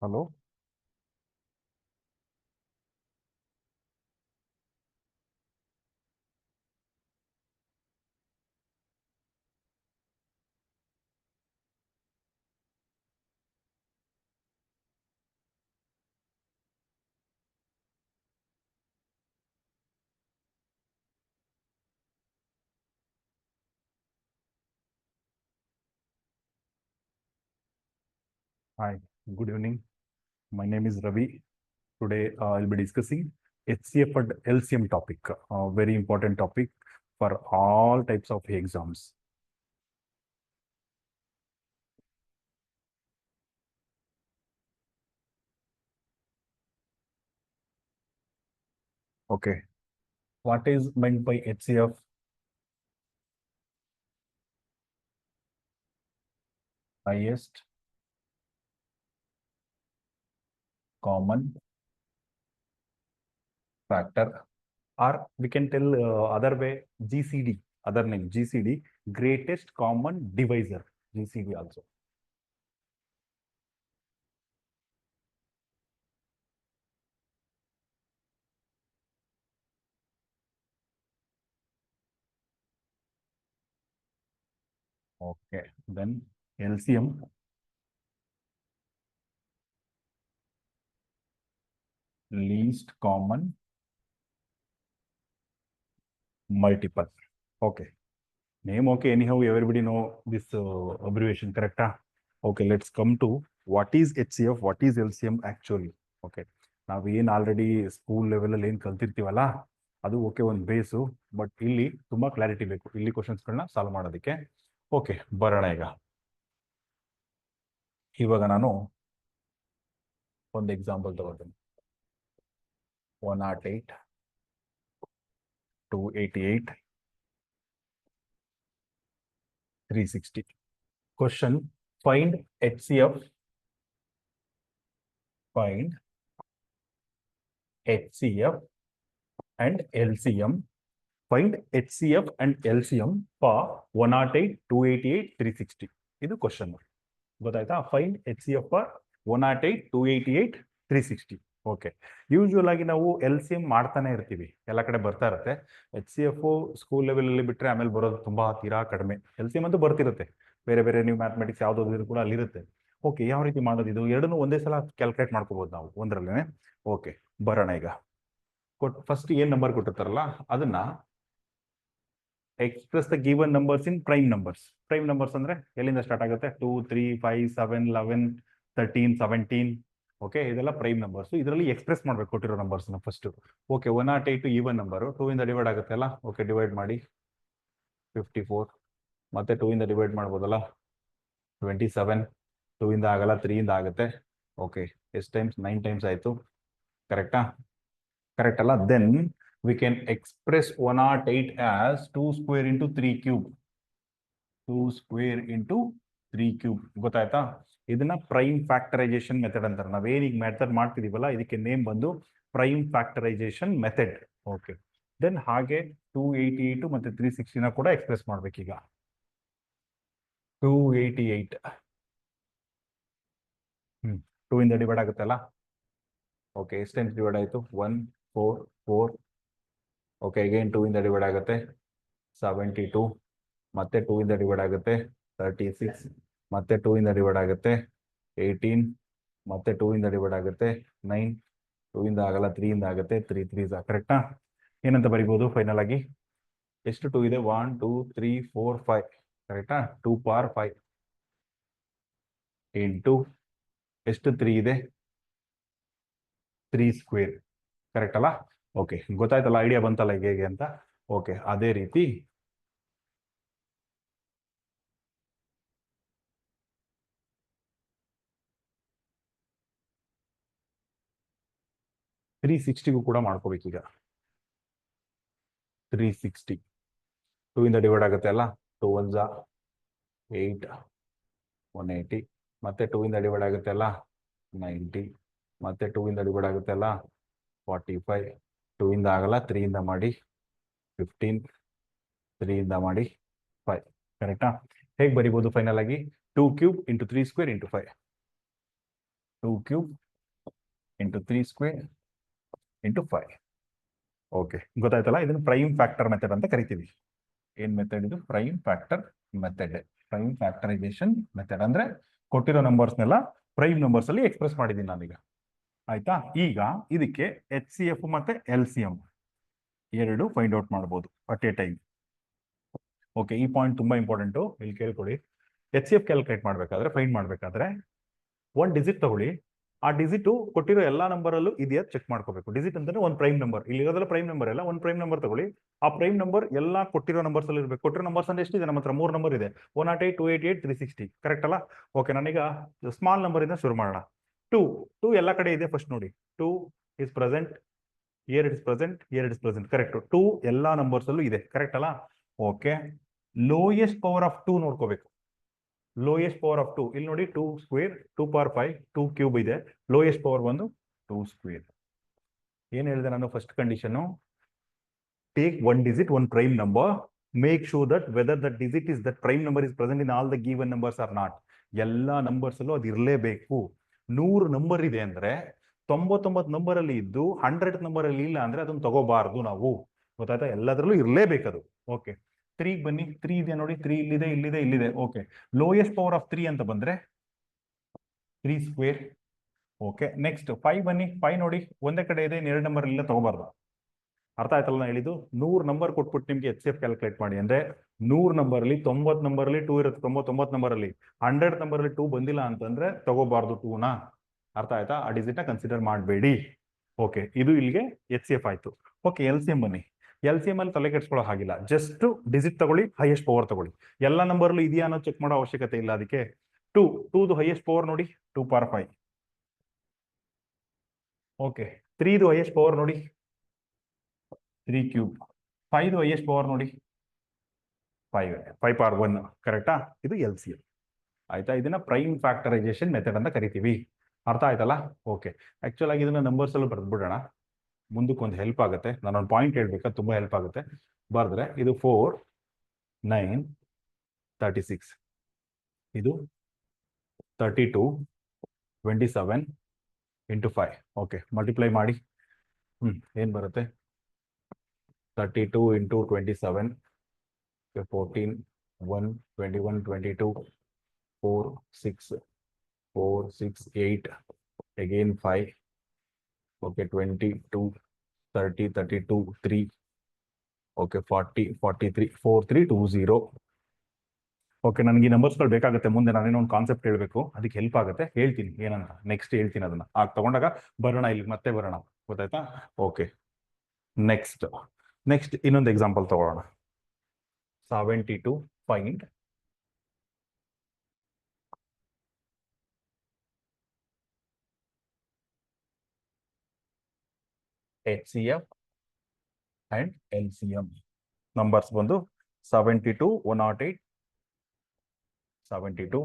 Hello. Hi, good evening. My name is Ravi. Today I'll be discussing HCF and LCM topic, a very important topic for all types of exams. Okay, what is meant by HCF? Highest common factor, or we can tell other way GCD, other name GCD, greatest common divisor, GCD also. Okay, then LCM, least common multiple. Okay, name okay. Anyhow, everybody know this abbreviation, correct? Okay, let's come to what is HCF, what is LCM actually. Okay, ನಾವು ಏನು already school ಲೆವೆಲಲ್ಲಿ ಏನು ಕಲ್ತಿರ್ತೀವಲ್ಲ ಅದು okay ಒಂದು ಬೇಸು, but ಇಲ್ಲಿ ತುಂಬಾ clarity ಬೇಕು ಇಲ್ಲಿ ಕ್ವಶನ್ಸ್ಗಳನ್ನ ಸಾಲ್ವ್ ಮಾಡೋದಕ್ಕೆ. ಓಕೆ, ಬರೋಣ ಇವಾಗ ನಾನು ಒಂದು ಎಕ್ಸಾಂಪಲ್ ತಗೋತೀನಿ. 108, 288, 360. Question: find HCF, find HCF and LCM. Find HCF and LCM for 108, 288, 360. ಇದು ಕ್ವಶನ್. ಗೊತ್ತಾಯ್ತಾ? Find HCF for 108, 288, 360. Okay, usual ಆಗಿ ನಾವು LCM ಮಾಡ್ತಾನೆ ಇರ್ತೀವಿ, ಎಲ್ಲ ಕಡೆ ಬರ್ತಾ ಇರುತ್ತೆ. HCF ಸ್ಕೂಲ್ ಲೆವೆಲ್ ಅಲ್ಲಿ ಬಿಟ್ರೆ ಆಮೇಲೆ ಬರೋದು ತುಂಬಾ ತೀರಾ ಕಡಿಮೆ. LCM ಅಂತೂ ಬರ್ತಿರುತ್ತೆ, ಬೇರೆ ಬೇರೆ ನೀವು ಮ್ಯಾಥಮೆಟಿಕ್ಸ್ ಯಾವ್ದಾದ್ರು ಕೂಡ ಅಲ್ಲಿರುತ್ತೆ. ಓಕೆ, ಯಾವ ರೀತಿ ಮಾಡೋದು ಇದು? ಎರಡನ್ನೂ ಒಂದೇ ಸಲ ಕ್ಯಾಲ್ಕುಲೇಟ್ ಮಾಡ್ಕೋಬಹುದು ನಾವು ಒಂದರಲ್ಲೇ. ಓಕೆ, ಬರೋಣ ಈಗ. ಫಸ್ಟ್ ಏನ್ ನಂಬರ್ ಕೊಟ್ಟಿರ್ತಾರಲ್ಲ ಅದನ್ನ express the given numbers in prime numbers. Prime numbers ಅಂದ್ರೆ ಎಲ್ಲಿಂದ ಸ್ಟಾರ್ಟ್ ಆಗುತ್ತೆ? 2, 3, 5, 7, 11, 13, 17. ಓಕೆ, ಇದೆಲ್ಲ ಪ್ರೈಮ್ ನಂಬರ್ಸ್. ಇದರಲ್ಲಿ ಎಕ್ಸ್ಪ್ರೆಸ್ ಮಾಡ್ಬೇಕು ಕೊಟ್ಟಿರೋ numbers first. Okay, 108 even number, 2 ಇಂದ ಡಿವೈಡ್ ಆಗುತ್ತೆ ಅಲ್ಲ. ಓಕೆ, ಡಿವೈಡ್ ಮಾಡಿ 54, ಮತ್ತೆ 2 ಇಂದ ಡಿವೈಡ್ ಮಾಡ್ಬೋದಲ್ಲ 27. 2 ಇಂದ ಆಗಲ್ಲ, 3 ಇಂದ ಆಗುತ್ತೆ. ಓಕೆ, ಎಷ್ಟು ಟೈಮ್ಸ್? 9 ಟೈಮ್ಸ್ ಆಯ್ತು, ಕರೆಕ್ಟಾ? ಕರೆಕ್ಟ್ ಅಲ್ಲ? Then we can express 108 as 2 square into 3 cube. 2 square into 3 cube. ಗೊತ್ತಾಯ್ತಾ? ಇದನ್ನ ಪ್ರೈಮ್ ಫ್ಯಾಕ್ಟರೈಸೇಷನ್ ಮೆಥಡ್ ಅಂತಾರೆ. ನಾವೇನೀಗ ಮೆಥಡ್ ಮಾಡ್ತಿದೀವಲ್ಲ ಇದಕ್ಕೆ ನೇಮ್ ಬಂದು prime factorisation method. Okay, then ಹಾಗೆ 288 ಮತ್ತೆ 360 ಕೂಡ ಎಕ್ಸ್ಪ್ರೆಸ್ ಮಾಡ್ಬೇಕೀಗ. 288 2 ಇಂದ ಡಿವೈಡ್ ಆಗುತ್ತಲ್ಲ. ಓಕೆ, ಎಷ್ಟು ಟೈಮ್ಸ್ ಡಿವೈಡ್ ಆಯ್ತು? 1, 4, 4. ಓಕೆ, ಅಗೇನ್ 2 ಇಂದ ಡಿವೈಡ್ ಆಗುತ್ತೆ 72, ಮತ್ತೆ 2 ಇಂದ ಡಿವೈಡ್ ಆಗುತ್ತೆ 36, ಮತ್ತೆ 2 ಇಂದ ಡಿವೈಡ್ ಆಗುತ್ತೆ 18, ಮತ್ತೆ 2 ಇಂದ ಡಿವೈಡ್ ಆಗುತ್ತೆ 9. 2 ಇಂದ ಆಗಲ್ಲ, 3 ಇಂದ ಆಗುತ್ತೆ 3 3 ಕರೆಕ್ಟಾ? ಏನಂತ ಬರಿಬಹುದು ಫೈನಲ್ ಆಗಿ? ಎಷ್ಟು 2 ಇದೆ? 1, 2, 3, 4, 5, ಕರೆಕ್ಟಾ? 2 ಪವರ್ 5 ಇಂಟು ಎಷ್ಟು 3 ಇದೆ? 3 ಸ್ಕ್ವೇರ್, ಕರೆಕ್ಟ್ ಅಲ್ಲ? ಓಕೆ, ಗೊತ್ತಾಯ್ತಲ್ಲ, ಐಡಿಯಾ ಬಂತಲ್ಲ ಈಗ ಹೇಗೆ ಅಂತ. ಓಕೆ, ಅದೇ ರೀತಿ 360ಗೂ ಕೂಡ ಮಾಡ್ಕೋಬೇಕೀಗ. 360 2 ಇಂದ ಡಿವೈಡ್ ಆಗುತ್ತೆ ಅಲ್ಲ. 2 1 8, 180, ಮತ್ತೆ 2 ಇಂದ ಡಿವೈಡ್ ಆಗುತ್ತೆ ಅಲ್ಲ 90, ಮತ್ತೆ 2 ಇಂದ ಡಿವೈಡ್ ಆಗುತ್ತೆ ಅಲ್ಲ 45. 2 ಇಂದ ಆಗಲ್ಲ, 3 ಇಂದ ಮಾಡಿ 15, 3 ಇಂದ ಮಾಡಿ 5, ಕರೆಕ್ಟಾ? ಹೇಗೆ ಬರಿಬಹುದು ಫೈನಲ್ ಆಗಿ? 2 cube into 3 square into 5. 2 cube into 3 square into 5. Okay, ಗೊತ್ತಾಯ್ತಲ್ಲ, ಇದನ್ನು ಪ್ರೈಮ್ ಫ್ಯಾಕ್ಟರ್ ಮೆಥಡ್ ಅಂತ ಕರಿತೀವಿ. ಏನ್ ಮೆಥಡ್ ಇದು? Prime factor method. Prime factorisation method ಅಂದ್ರೆ ಕೊಟ್ಟಿರೋ ನಂಬರ್ಸ್ನೆಲ್ಲ ಪ್ರೈಮ್ ನಂಬರ್ಸ್ ಅಲ್ಲಿ ಎಕ್ಸ್ಪ್ರೆಸ್ ಮಾಡಿದ್ದೀನಿ ನಾನೀಗ. ಆಯ್ತಾ? ಈಗ ಇದಕ್ಕೆ HCF ಮತ್ತೆ LCM ಎರಡು ಫೈಂಡ್ ಔಟ್ ಮಾಡಬಹುದು ಅಟ್ ಎ ಟೈಮ್. ಓಕೆ, ಈ ಪಾಯಿಂಟ್ ತುಂಬಾ ಇಂಪಾರ್ಟೆಂಟು, ಇಲ್ಲಿ ಕೇಳ್ಕೊಳ್ಳಿ. HCF ಕ್ಯಾಲ್ಕುಲೇಟ್ ಮಾಡಬೇಕಾದ್ರೆ, ಫೈಂಡ್ ಮಾಡಬೇಕಾದ್ರೆ ಒಂದು ಡಿಜಿಟ್ ತಗೊಳ್ಳಿ. ಆ ಡಿಜಿಟ್ ಕೊಟ್ಟಿರೋ ಎಲ್ಲಾ ನಂಬರ್ ಅಲ್ಲೂ ಇದೆಯಾ ಚೆಕ್ ಮಾಡ್ಕೋಬೇಕು. ಡಿಜಿಟ್ ಅಂದ್ರೆ ಒಂದು ಪ್ರೈಮ್ ನಂಬರ್, ಇಲ್ಲಿ ಇರೋದೆಲ್ಲ ಪ್ರೈಮ್ ನಂಬರ್ ಎಲ್ಲ. ಒಂದು ಪ್ರೈಮ್ ನಂಬರ್ ತಗೊಳ್ಳಿ, ಆ ಪ್ರೈಮ್ ನಂಬರ್ ಎಲ್ಲ ಕೊಟ್ಟಿರೋ ನಂಬರ್ಸ್ ಅಲ್ಲಿ ಇರಬೇಕು. ಕೊಟ್ಟಿರೋ ನಂಬರ್ಸ್ ಅಂದ್ರೆ ಎಷ್ಟಿದೆ ನಮ್ಮ ಹತ್ರ? 3 ನಂಬರ್ ಇದೆ, 108, 288, 360. ಕರೆಕ್ಟ್ ಅಲ್ಲ? ಓಕೆ, ನಾನೀಗ ಸ್ಮಾಲ್ ನಂಬರ್ ಇಂದ ಶುರು ಮಾಡೋಣ. 2 ಎಲ್ಲ ಕಡೆ ಇದೆ. ಫಸ್ಟ್ ನೋಡಿ, 2 is present, here it is present, here it is present. Correct. 2 ಎಲ್ಲಾ ನಂಬರ್ಸ್ ಅಲ್ಲೂ ಇದೆ. ಕರೆಕ್ಟ್ ಅಲ್ಲ? ಓಕೆ, ಲೋಯೆಸ್ಟ್ ಪವರ್ ಆಫ್ 2 ನೋಡ್ಕೋಬೇಕು. ಲೋಯೆಸ್ಟ್ ಪವರ್ ಆಫ್ 2 ಇಲ್ಲಿ ನೋಡಿ, 2 ಸ್ಕ್ವೇರ್, 2 ಪವರ್ 5, 2 ಕ್ಯೂಬ್ ಇದೆ. ಲೋಯೆಸ್ಟ್ ಪವರ್ ಬಂದು 2 ಸ್ಕ್ವೇರ್. ಏನ್ ಹೇಳಿದೆ ನಾನು? First condition, take one digit, one prime number, make sure that whether that digit is that prime number is present in all the given numbers are not. ಎಲ್ಲಾ numbers ಅಲ್ಲೂ ಅದು ಇರಲೇಬೇಕು. 100 number ಇದೆ ಅಂದ್ರೆ 99 ನಂಬರ್ ಅಲ್ಲಿ ಇದ್ದು 100th ನಂಬರ್ ಅಲ್ಲಿ ಇಲ್ಲ ಅಂದ್ರೆ ಅದನ್ನ ತಗೋಬಾರ್ದು ನಾವು. ಗೊತ್ತಾಯ್ತಾ? ಎಲ್ಲದರಲ್ಲೂ ಇರಲೇಬೇಕದು. ಓಕೆ, 3 ಬನ್ನಿ. 3 ಇದೆ ನೋಡಿ, 3 ಇಲ್ಲಿದೆ, ಇಲ್ಲಿದೆ, ಇಲ್ಲಿದೆ. ಓಕೆ, ಲೋಯೆಸ್ಟ್ ಪವರ್ ಆಫ್ 3 ಅಂತ ಬಂದ್ರೆ 3 ಸ್ಕ್ವೇರ್. ಓಕೆ, ನೆಕ್ಸ್ಟ್ 5 ಬನ್ನಿ. 5 ನೋಡಿ, ಒಂದೇ ಕಡೆ ಇದೆ, 2 ನಂಬರ್ ಇಲ್ಲ, ತಗೋಬಾರ್ದು. ಅರ್ಥ ಆಯ್ತಲ್ಲ ನಾನು ಹೇಳಿದ್ದು? 100 ನಂಬರ್ ಕೊಟ್ಬಿಟ್ಟು ನಿಮ್ಗೆ HCF ಕ್ಯಾಲ್ಕುಲೇಟ್ ಮಾಡಿ ಅಂದ್ರೆ 100 ನಂಬರ್ ಅಲ್ಲಿ 90 ನಂಬರ್ ಅಲ್ಲಿ 2 ಇರುತ್ತೆ. 99 ನಂಬರ್ ಅಲ್ಲಿ 100 ನಂಬರ್ ಅಲ್ಲಿ 2 ಬಂದಿಲ್ಲ ಅಂತಂದ್ರೆ ತಗೋಬಾರ್ದು 2ನ. ಅರ್ಥ ಆಯ್ತಾ? ಆ ಡಿಜಿಟ್ ನ ಕನ್ಸಿಡರ್ ಮಾಡಬೇಡಿ. ಓಕೆ, ಇದು ಇಲ್ಲಿಗೆ HCF ಆಯ್ತು. ಓಕೆ, LCM ಬನ್ನಿ. LCM ಅಲ್ಲಿ ತಲೆ ಕೆಡ್ಸ್ಕೊಳ್ಳೋ ಹಾಗಿಲ್ಲ, ಜಸ್ಟ್ ಡಿಜಿಟ್ ತಗೊಳ್ಳಿ, ಹೈಯೆಸ್ಟ್ ಪವರ್ ತಗೊಳ್ಳಿ. ಎಲ್ಲ ನಂಬರ್ ಇದೆಯಾ ಅನ್ನೋ ಚೆಕ್ ಮಾಡೋ ಅವಶ್ಯಕತೆ ಇಲ್ಲ. ಅದಕ್ಕೆ 2 ಹೈಯೆಸ್ಟ್ ಪವರ್ ನೋಡಿ, 2 ಪವರ್ 5. ಓಕೆ, 3 ಹೈಯೆಸ್ಟ್ ಪವರ್ ನೋಡಿ, 3 ಕ್ಯೂಬ್. 5 ಹೈಯೆಸ್ಟ್ ಪವರ್ ನೋಡಿ, 5 ಪವರ್ 1. ಕರೆಕ್ಟಾ? ಇದು LCM. ಆಯ್ತಾ? ಇದನ್ನ ಪ್ರೈಮ್ ಫ್ಯಾಕ್ಟರೈಸೇಷನ್ ಮೆಥಡ್ ಅಂತ ಕರಿತೀವಿ. ಅರ್ಥ ಆಯ್ತಲ್ಲ? ಓಕೆ, ಆಕ್ಚುಲ್ ಆಗಿ ಇದನ್ನ ನಂಬರ್ಸ್ ಅಲ್ಲೂ ಬರ್ದ್ಬಿಡೋಣ, ಮುಂದಕ್ಕೆ ಒಂದು ಹೆಲ್ಪ್ ಆಗುತ್ತೆ. ನಾನೊಂದು ಪಾಯಿಂಟ್ ಹೇಳ್ಬೇಕಾ, ತುಂಬಾ ಹೆಲ್ಪ್ ಆಗುತ್ತೆ. ಬರ್ದ್ರೆ ಇದು 4, 9, 36, ಇದು 32, 27 ಇಂಟು 5. ಓಕೆ, ಮಲ್ಟಿಪ್ಲೈ ಮಾಡಿ. ಏನ್ ಬರುತ್ತೆ? 32 into 27, 14, 1, 21, 22, 4, 6, 4, 6, 8, again 5. Okay, 22, 30, 32, 3. Okay, 40, 43, 4320. Okay, ನನಗೆ ಈ ನಂಬರ್ಸ್ಗಳು ಬೇಕಾಗುತ್ತೆ. ಮುಂದೆ ನಾನೇನೋ ಒಂದು ಕಾನ್ಸೆಪ್ಟ್ ಹೇಳಬೇಕು, ಅದಕ್ಕೆ ಹೆಲ್ಪ್ ಆಗುತ್ತೆ. ಹೇಳ್ತೀನಿ ಏನಂತ, ನೆಕ್ಸ್ಟ್ ಹೇಳ್ತೀನಿ ಅದನ್ನ. ಆಗ ತಗೊಂಡಾಗ ಬರೋಣ, ಇಲ್ಲಿ ಮತ್ತೆ ಬರೋಣ. ಗೊತ್ತಾಯ್ತಾ? ಓಕೆ, ನೆಕ್ಸ್ಟ್ ಇನ್ನೊಂದು ಎಕ್ಸಾಂಪಲ್ ತಗೊಳ್ಳೋಣ. 72 find HCF and LCM. Numbers ಬಂದು 72, 108, 72,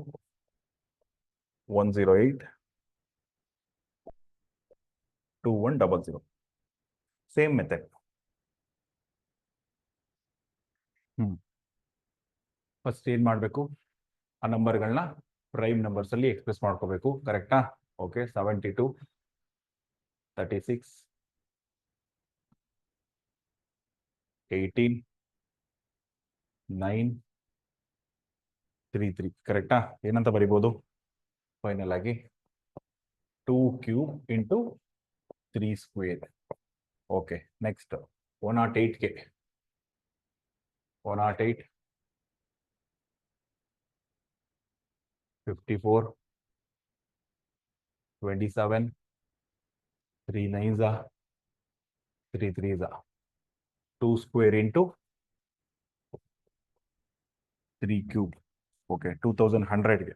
108, 2100. Same method. ಫಸ್ಟ್ ಏನ್ ಮಾಡಬೇಕು? ಆ ನಂಬರ್ಗಳನ್ನ ಪ್ರೈಮ್ ನಂಬರ್ಸ್ ಅಲ್ಲಿ ಎಕ್ಸ್ಪ್ರೆಸ್ ಮಾಡ್ಕೋಬೇಕು. ಕರೆಕ್ಟಾ? ಓಕೆ, 72, 36, 18, 9, 33. ಕರೆಕ್ಟಾ? ಏನಂತ ಬರಿಬಹುದು ಫೈನಲ್ ಆಗಿ? 2 cube into 3 square. Okay, next 108ಗೆ 108, 54, 27, 3 9s, 3 3s, 2 square into 3 cube. Okay, 2100ಗೆ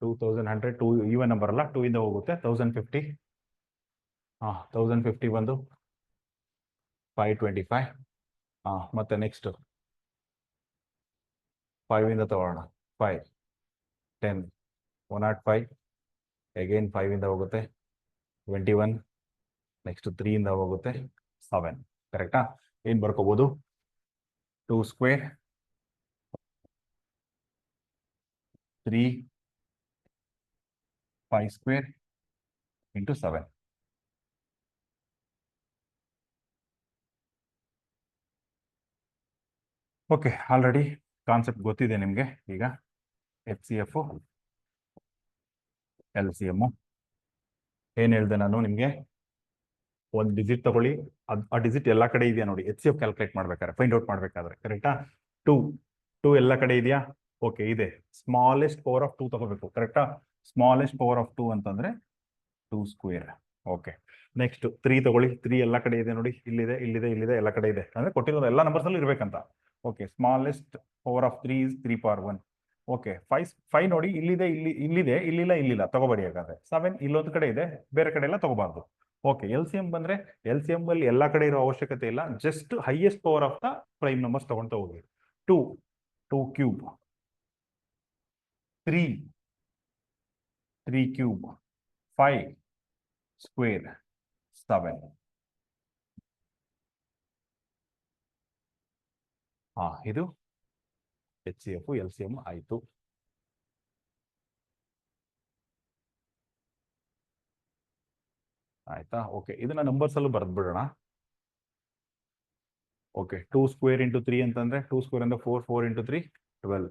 2100, 2 even number ಅಲ್ಲ, 2 ಇಂದ ಹೋಗುತ್ತೆ. 1050, 1050 ಬಂದು 525. ಮತ್ತೆ ನೆಕ್ಸ್ಟ್ 5 ಇಂದ ತಗೊಳ್ಳೋಣ. 5, 10, 105, ಅಗೇನ್ 5 ಇಂದ ಹೋಗುತ್ತೆ. 21, ನೆಕ್ಸ್ಟ್ 3 ಇಂದ ಹೋಗುತ್ತೆ. 7. ಕರೆಕ್ಟಾ? ಏನ್ ಬರ್ಕೋಬಹುದು? 2 square 3 5 square into 7. Okay, already concept ಗೊತ್ತಿದೆ ನಿಮಗೆ. ಈಗ H C F L C M ಏನು ಹೇಳಿದೆ ನಾನು ನಿಮಗೆ, ಒಂದು ಡಿಜಿಟ್ ತಗೊಳ್ಳಿ, ಆ ಡಿಜಿಟ್ ಎಲ್ಲ ಕಡೆ ಇದೆಯಾ ನೋಡಿ, ಎಚ್ ಸಿ ಎಫ್ ಕ್ಯಾಲ್ಕುಲೇಟ್ ಮಾಡ್ಬೇಕಾದ್ರೆ, ಫೈಂಡ್ ಔಟ್ ಮಾಡ್ಬೇಕಾದ್ರೆ, ಕರೆಕ್ಟಾ? 2 ಎಲ್ಲ ಕಡೆ ಇದೆಯಾ? ಓಕೆ, ಇದೆ. ಸ್ಮಾಲೆಸ್ಟ್ ಪವರ್ ಆಫ್ 2 ತಗೋಬೇಕು, ಕರೆಕ್ಟಾ? ಸ್ಮಾಲೆಸ್ಟ್ ಪವರ್ ಆಫ್ 2 ಅಂತಂದ್ರೆ 2 ಸ್ಕ್ವೇರ್. ಓಕೆ, ನೆಕ್ಸ್ಟ್ 3 ತಗೊಳ್ಳಿ. 3 ಎಲ್ಲ ಕಡೆ ಇದೆ ನೋಡಿ, ಇಲ್ಲಿದೆ, ಇಲ್ಲಿದೆ, ಇಲ್ಲಿದೆ, ಎಲ್ಲ ಕಡೆ ಇದೆ. ಅಂದ್ರೆ ಕೊಟ್ಟಿರೋದು ಎಲ್ಲ ನಂಬರ್ಸ್ ಅಲ್ಲಿ ಇರ್ಬೇಕಂತ. Okay, smallest power of 3 is 3 power 1. Okay, 5 ನೋಡಿ, ಇಲ್ಲಿದೆ, ಇಲ್ಲಿದೆ, ಇಲ್ಲಿಲ್ಲ ತಗೋಬೇಡಿ. ಹಾಗಾದ್ರೆ 7 ಇಲ್ಲೊಂದು ಕಡೆ ಇದೆ, ಬೇರೆ ಕಡೆ ಎಲ್ಲ ತಗೋಬಾರ್ದು. ಓಕೆ, ಎಲ್ ಸಿ ಎಂ ಬಂದ್ರೆ ಎಲ್ ಸಿ ಎಂ ಅಲ್ಲಿ ಎಲ್ಲ ಕಡೆ ಇರೋ ಅವಶ್ಯಕತೆ ಇಲ್ಲ, just highest power of the prime numbers ತಗೊಂತ ಹೋಗಿ. 2 ಕ್ಯೂಬ್, 3 ಕ್ಯೂಬ್, 5 ಸ್ಕ್ವೇರ್, 7. ಇದು H C F L C M ಆಯ್ತು. ಆಯ್ತಾ? ಓಕೆ, ಇದನ್ನ ನಂಬರ್ಸ್ ಅಲ್ಲೂ ಬರೆದ್ಬಿಡೋಣ. ಓಕೆ, 2 ಸ್ಕ್ವೇರ್ ಇಂಟು 3 ಅಂತಂದ್ರೆ 2 ಸ್ಕ್ವೇರ್ ಅಂದ್ರೆ 4, 4 into 3 12.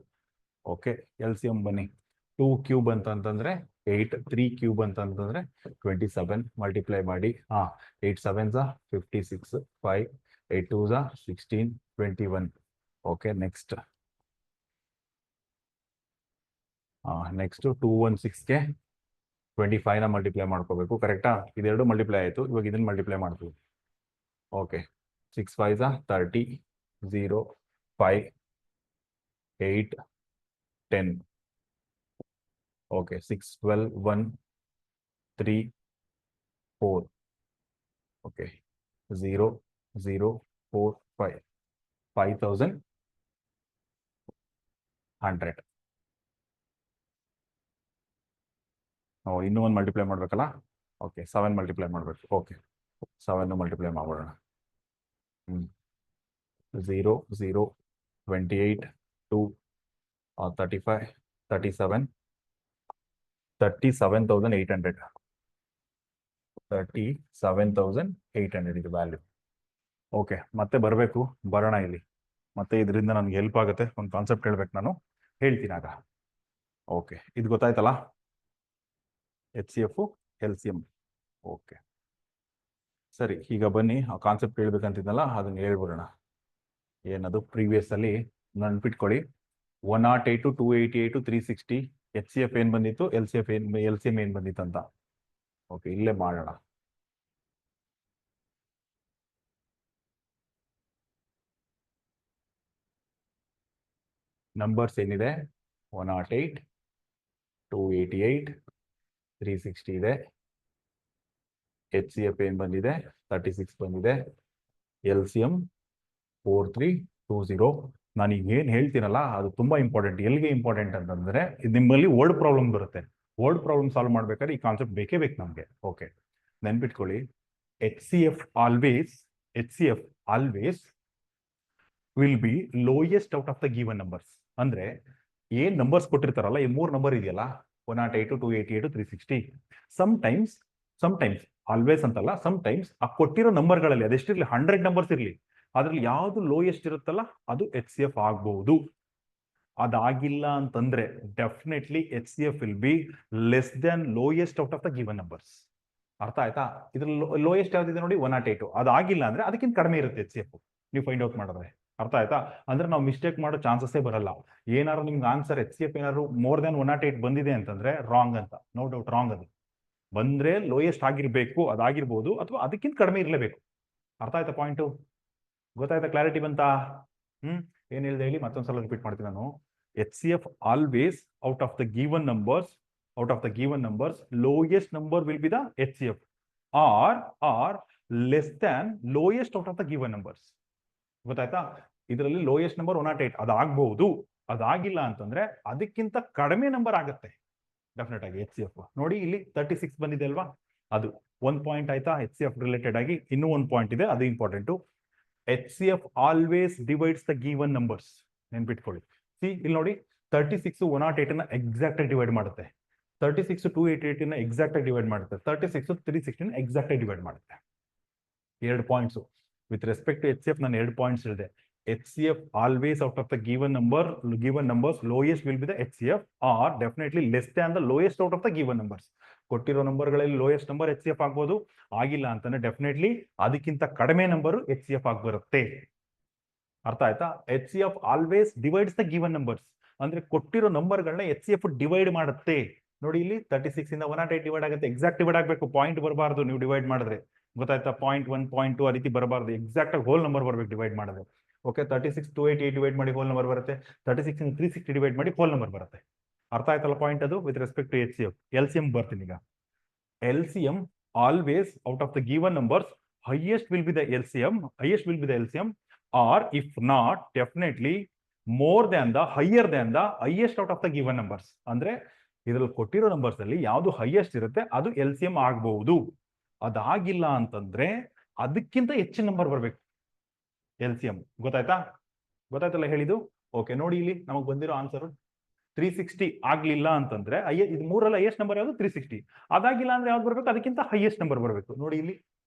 Okay, L C M ಬನ್ನಿ. 2 ಕ್ಯೂಬ್ ಅಂತಂದ್ರೆ 8, 3 ಕ್ಯೂಬ್ ಅಂತಂದ್ರೆ 27. ಮಲ್ಟಿಪ್ಲೈ ಮಾಡಿ. 8 7s 56, 5 8 2s 16, 21. Okay, next 2 1 6ಗೆ 25ನ multiply ಮಾಡ್ಕೋಬೇಕು, ಕರೆಕ್ಟಾ? ಇದೆರಡು ಮಲ್ಟಿಪ್ಲೈ ಆಯಿತು. ಇವಾಗ ಇದನ್ನ ಮಲ್ಟಿಪ್ಲೈ ಮಾಡ್ತೀವಿ. Okay, 6 5s 30, 0 5 8 10. ಓಕೆ, 6 12 1 3 4. ಓಕೆ, 0 0 4 5 5100. ಇನ್ನೂ ಒಂದು ಮಲ್ಟಿಪ್ಲೈ ಮಾಡ್ಬೇಕಲ್ಲ. ಓಕೆ, 7 ಮಲ್ಟಿಪ್ಲೈ ಮಾಡಬೇಕು. ಓಕೆ, 7 ಮಲ್ಟಿಪ್ಲೈ ಮಾಡೋಣ. 0 0 28 2 35 37 37,800. 37,800 ಇದು ವ್ಯಾಲ್ಯೂ. ಓಕೆ, ಮತ್ತೆ ಬರಬೇಕು, ಬರೋಣ ಇಲ್ಲಿ. ಮತ್ತೆ ಇದರಿಂದ ನನಗೆ ಹೆಲ್ಪ್ ಆಗುತ್ತೆ. ಒಂದು ಕಾನ್ಸೆಪ್ಟ್ ಹೇಳ್ಬೇಕು, ನಾನು ಹೇಳ್ತೀನಿ ಆಗ. ಓಕೆ, ಇದು ಗೊತ್ತಾಯ್ತಲ್ಲ, H C F L C M. Okay, ಸರಿ, ಈಗ ಬನ್ನಿ ಆ ಕಾನ್ಸೆಪ್ಟ್ ಹೇಳ್ಬೇಕಂತಿದ್ನಲ್ಲ ಅದನ್ನ ಹೇಳ್ಬಿಡೋಣ. ಏನದು ಪ್ರೀವಿಯಸ್ ಅಲ್ಲಿ ನೆನ್ಪಿಟ್ಕೊಳ್ಳಿ. 108 288 360 ಎಚ್ ಸಿ ಎಫ್ ಏನ್ ಬಂದಿತ್ತು, ಎಲ್ ಸಿ ಎಂ ಏನ್ ಬಂದಿತ್ತು ಅಂತ. ಓಕೆ, ಇಲ್ಲೇ ಮಾಡೋಣ. ನಂಬರ್ಸ್ ಏನಿದೆ, 108 288 360 ಇದೆ. ಎಚ್ ಸಿ ಎಫ್ ಏನ್ ಬಂದಿದೆ, 36 ಬಂದಿದೆ. L C M 4320. ನಾನು ಈಗ ಏನು ಹೇಳ್ತೀನಲ್ಲ ಅದು ತುಂಬಾ ಇಂಪಾರ್ಟೆಂಟ್. ಎಲ್ಲಿಗೆ ಇಂಪಾರ್ಟೆಂಟ್ ಅಂತಂದ್ರೆ, ನಿಮ್ಮಲ್ಲಿ ವರ್ಡ್ ಪ್ರಾಬ್ಲಮ್ ಬರುತ್ತೆ. ವರ್ಡ್ ಪ್ರಾಬ್ಲಮ್ ಸಾಲ್ವ್ ಮಾಡ್ಬೇಕಾದ್ರೆ ಈ ಕಾನ್ಸೆಪ್ಟ್ ಬೇಕೇ ಬೇಕು ನಮಗೆ. ಓಕೆ, ನೆನ್ಪಿಟ್ಕೊಳ್ಳಿ, H C F always will be lowest out of the given numbers. ಅಂದ್ರೆ ಏನ್ ನಂಬರ್ಸ್ ಕೊಟ್ಟಿರ್ತಾರಲ್ಲ, ಈ 3 ನಂಬರ್ ಇದೆಯಲ್ಲ, 108 288 360. ಸಮಟೈಮ್ಸ್ ಆಲ್ವೇಸ್ ಅಂತಲ್ಲ, ಸಮಟೈಮ್ಸ್ ಆ ಕೊಟ್ಟಿರೋ ನಂಬರ್ಗಳಲ್ಲಿ ಅದೆಷ್ಟಿರ್ಲಿ, 100 ನಂಬರ್ಸ್ ಇರ್ಲಿ, ಅದ್ರಲ್ಲಿ ಯಾವ್ದು ಲೋಯೆಸ್ಟ್ ಇರುತ್ತಲ್ಲ ಅದು ಎಚ್ ಸಿ ಎಫ್ ಆಗ್ಬಹುದು. ಅದಾಗಿಲ್ಲ ಅಂತಂದ್ರೆ definitely H C F will be less than lowest out of the given numbers. ಅರ್ಥ ಆಯ್ತಾ? ಇದ್ರಲ್ಲಿ ಲೋಯೆಸ್ಟ್ ಯಾವ್ದಿದೆ ನೋಡಿ, 108. ಅದಾಗಿಲ್ಲ ಅಂದ್ರೆ ಅದಕ್ಕಿಂತ ಕಡಿಮೆ ಇರುತ್ತೆ ಎಚ್ ಸಿ ಎಫ್, ನೀವು ಫೈಂಡ್ ಔಟ್ ಮಾಡಿದ್ರೆ. ಅರ್ಥ ಆಯ್ತಾ? ಅಂದ್ರೆ ನಾವು ಮಿಸ್ಟೇಕ್ ಮಾಡೋ ಚಾನ್ಸಸ್ಸೇ ಬರಲ್ಲ. ಏನಾದ್ರು ನಿಮ್ಗೆ ಆನ್ಸರ್ ಎಚ್ ಸಿ ಎಫ್ ಏನಾದ್ರು ಮೋರ್ ದನ್ 108 ಬಂದಿದೆ ಅಂತಂದ್ರೆ ರಾಂಗ್ ಅಂತ, ನೋ ಡೌಟ್ ರಾಂಗ್. ಅದು ಬಂದ್ರೆ ಲೋಯೆಸ್ಟ್ ಆಗಿರ್ಬೇಕು, ಅದಾಗಿರ್ಬೋದು, ಅಥವಾ ಅದಕ್ಕಿಂತ ಕಡಿಮೆ ಇರಲೇಬೇಕು. ಅರ್ಥ ಆಯ್ತಾ ಪಾಯಿಂಟು? ಗೊತ್ತಾಯ್ತಾ? ಕ್ಲಾರಿಟಿ ಬಂತಾ? ಏನ್ ಹೇಳ್ದೆ ಹೇಳಿ, ಮತ್ತೊಂದ್ಸಲ ರಿಪೀಟ್ ಮಾಡ್ತೀನಿ ನಾನು. H C F always out of the given numbers lowest number will be the H C F are less than lowest out of the given numbers. ಗೊತ್ತಾಯ್ತಾ? ಇದರಲ್ಲಿ ಲೋಯೆಸ್ಟ್ ನಂಬರ್ 108, ಅದಾಗಬಹುದು. ಅದಾಗಿಲ್ಲ ಅಂತಂದ್ರೆ ಅದಕ್ಕಿಂತ ಕಡಿಮೆ ನಂಬರ್ ಆಗುತ್ತೆ ಡೆಫಿನೆಟ್ ಆಗಿ H C F. ನೋಡಿ ಇಲ್ಲಿ 36 ಬಂದಿದೆ ಅಲ್ವಾ, ಅದು 1 ಪಾಯಿಂಟ್ ಆಯ್ತಾ ಎಚ್ ಸಿ ಎಫ್ ರಿಲೇಟೆಡ್ ಆಗಿ. ಇನ್ನೂ 1 ಪಾಯಿಂಟ್ ಇದೆ, ಅದು important. HCF always divides the given numbers. ನೆನ್ಪಿಟ್ಕೊಳ್ಳಿ. ಸಿ ಇಲ್ಲಿ ನೋಡಿ, 36 108 ಎಕ್ಸಾಕ್ಟ್ ಆಗಿ ಡಿವೈಡ್ ಮಾಡುತ್ತೆ. 36 288 ಎಕ್ಸಾಕ್ಟ್ ಆಗಿ ಡಿವೈಡ್ ಮಾಡುತ್ತೆ. 36 316 ಎಕ್ಸಾಕ್ಟ್ ಆಗಿ ಡಿವೈಡ್ ಮಾಡುತ್ತೆ. 2 points with respect to HCF. ನಾನು 2 ಪಾಯಿಂಟ್ಸ್ ಹೇಳಿದೆ. HCF always out of the given numbers lowest will be the HCF, or definitely less than the lowest out of the given numbers. ಕೊಟ್ಟಿರೋ ನಂಬರ್ಗಳಲ್ಲಿ lowest number HCF ಆಗ್ಬೋದು. ಆಗಿಲ್ಲ ಅಂತಂದ್ರೆ definitely ಅದಕ್ಕಿಂತ ಕಡಿಮೆ number HCF ಆಗಿ ಬರುತ್ತೆ. ಅರ್ಥ ಆಯ್ತಾ? HCF always divides the given numbers. ಅಂದ್ರೆ ಕೊಟ್ಟಿರೋ ನಂಬರ್ಗಳನ್ನ HCF ಡಿವೈಡ್ ಮಾಡುತ್ತೆ. ನೋಡಿ ಇಲ್ಲಿ 36 ಇಂದ 108 ಡಿವೈಡ್ ಆಗುತ್ತೆ. ಎಕ್ಸಾಕ್ಟ್ ಡಿವೈಡ್ ಆಗಬೇಕು, ಪಾಯಿಂಟ್ ಬರಬಾರ್ದು. ನೀವು ಡಿವೈಡ್ ಮಾಡಿದ್ರೆ ಗೊತ್ತಾಯ್ತಾ? 0.1 0.2 ಆ ರೀತಿ ಬರಬಾರ್ದು. ಎಕ್ಸಾಕ್ಟ್ ಆಗಿ ಹೋಲ್ ನಂಬರ್ ಬರ್ಬೇಕು ಡಿವೈಡ್ ಮಾಡಿದ್ರೆ. ಓಕೆ, 36 288 ಡಿವೈಡ್ ಮಾಡಿ ಹೋಲ್ ನಂಬರ್ ಬರುತ್ತೆ. 36 360 ಡಿವೈಡ್ ಮಾಡಿ ಹೋಲ್ ನಂಬರ್ ಬರುತ್ತೆ. ಅರ್ಥ ಆಯ್ತಲ್ಲ ಪಾಯಿಂಟ್? ಅದು with respect to HCF. LCM ಬರ್ತೀನಿ ಈಗ. LCM always out of the given numbers highest will be the LCM, or if not definitely more than the higher than the highest out of the given numbers. ಅಂದ್ರೆ ಇದರಲ್ಲಿ ಕೊಟ್ಟಿರೋ numbers ಅಲ್ಲಿ ಯಾವುದು highest ಇರುತ್ತೆ ಅದು LCM ಆಗಬಹುದು. ಅದಾಗಿಲ್ಲ ಅಂತಂದ್ರೆ ಅದಕ್ಕಿಂತ ಹೆಚ್ಚಿನ ನಂಬರ್ ಬರಬೇಕು LCM. ಗೊತ್ತಾಯ್ತಲ್ಲ ಹೇಳಿದ್ದು? ಓಕೆ, ನೋಡಿ ಇಲ್ಲಿ ನಮಗೆ ಬಂದಿರೋ ಆನ್ಸರ್ 360 ಆಗ್ಲಿಲ್ಲ ಅಂತಂದ್ರೆ ಇದು ಮೂರಲ್ಲಿ ಹೈಯೆಸ್ಟ್ ನಂಬರ್ ಯಾವುದು? 360. ಅದಾಗಿಲ್ಲ ಅಂದ್ರೆ ಯಾವ್ದು ಬರ್ಬೇಕು? ಅದಕ್ಕಿಂತ ಹೈಯೆಸ್ಟ್ ನಂಬರ್ ಬರಬೇಕು. ನೋಡಿ ಇಲ್ಲಿ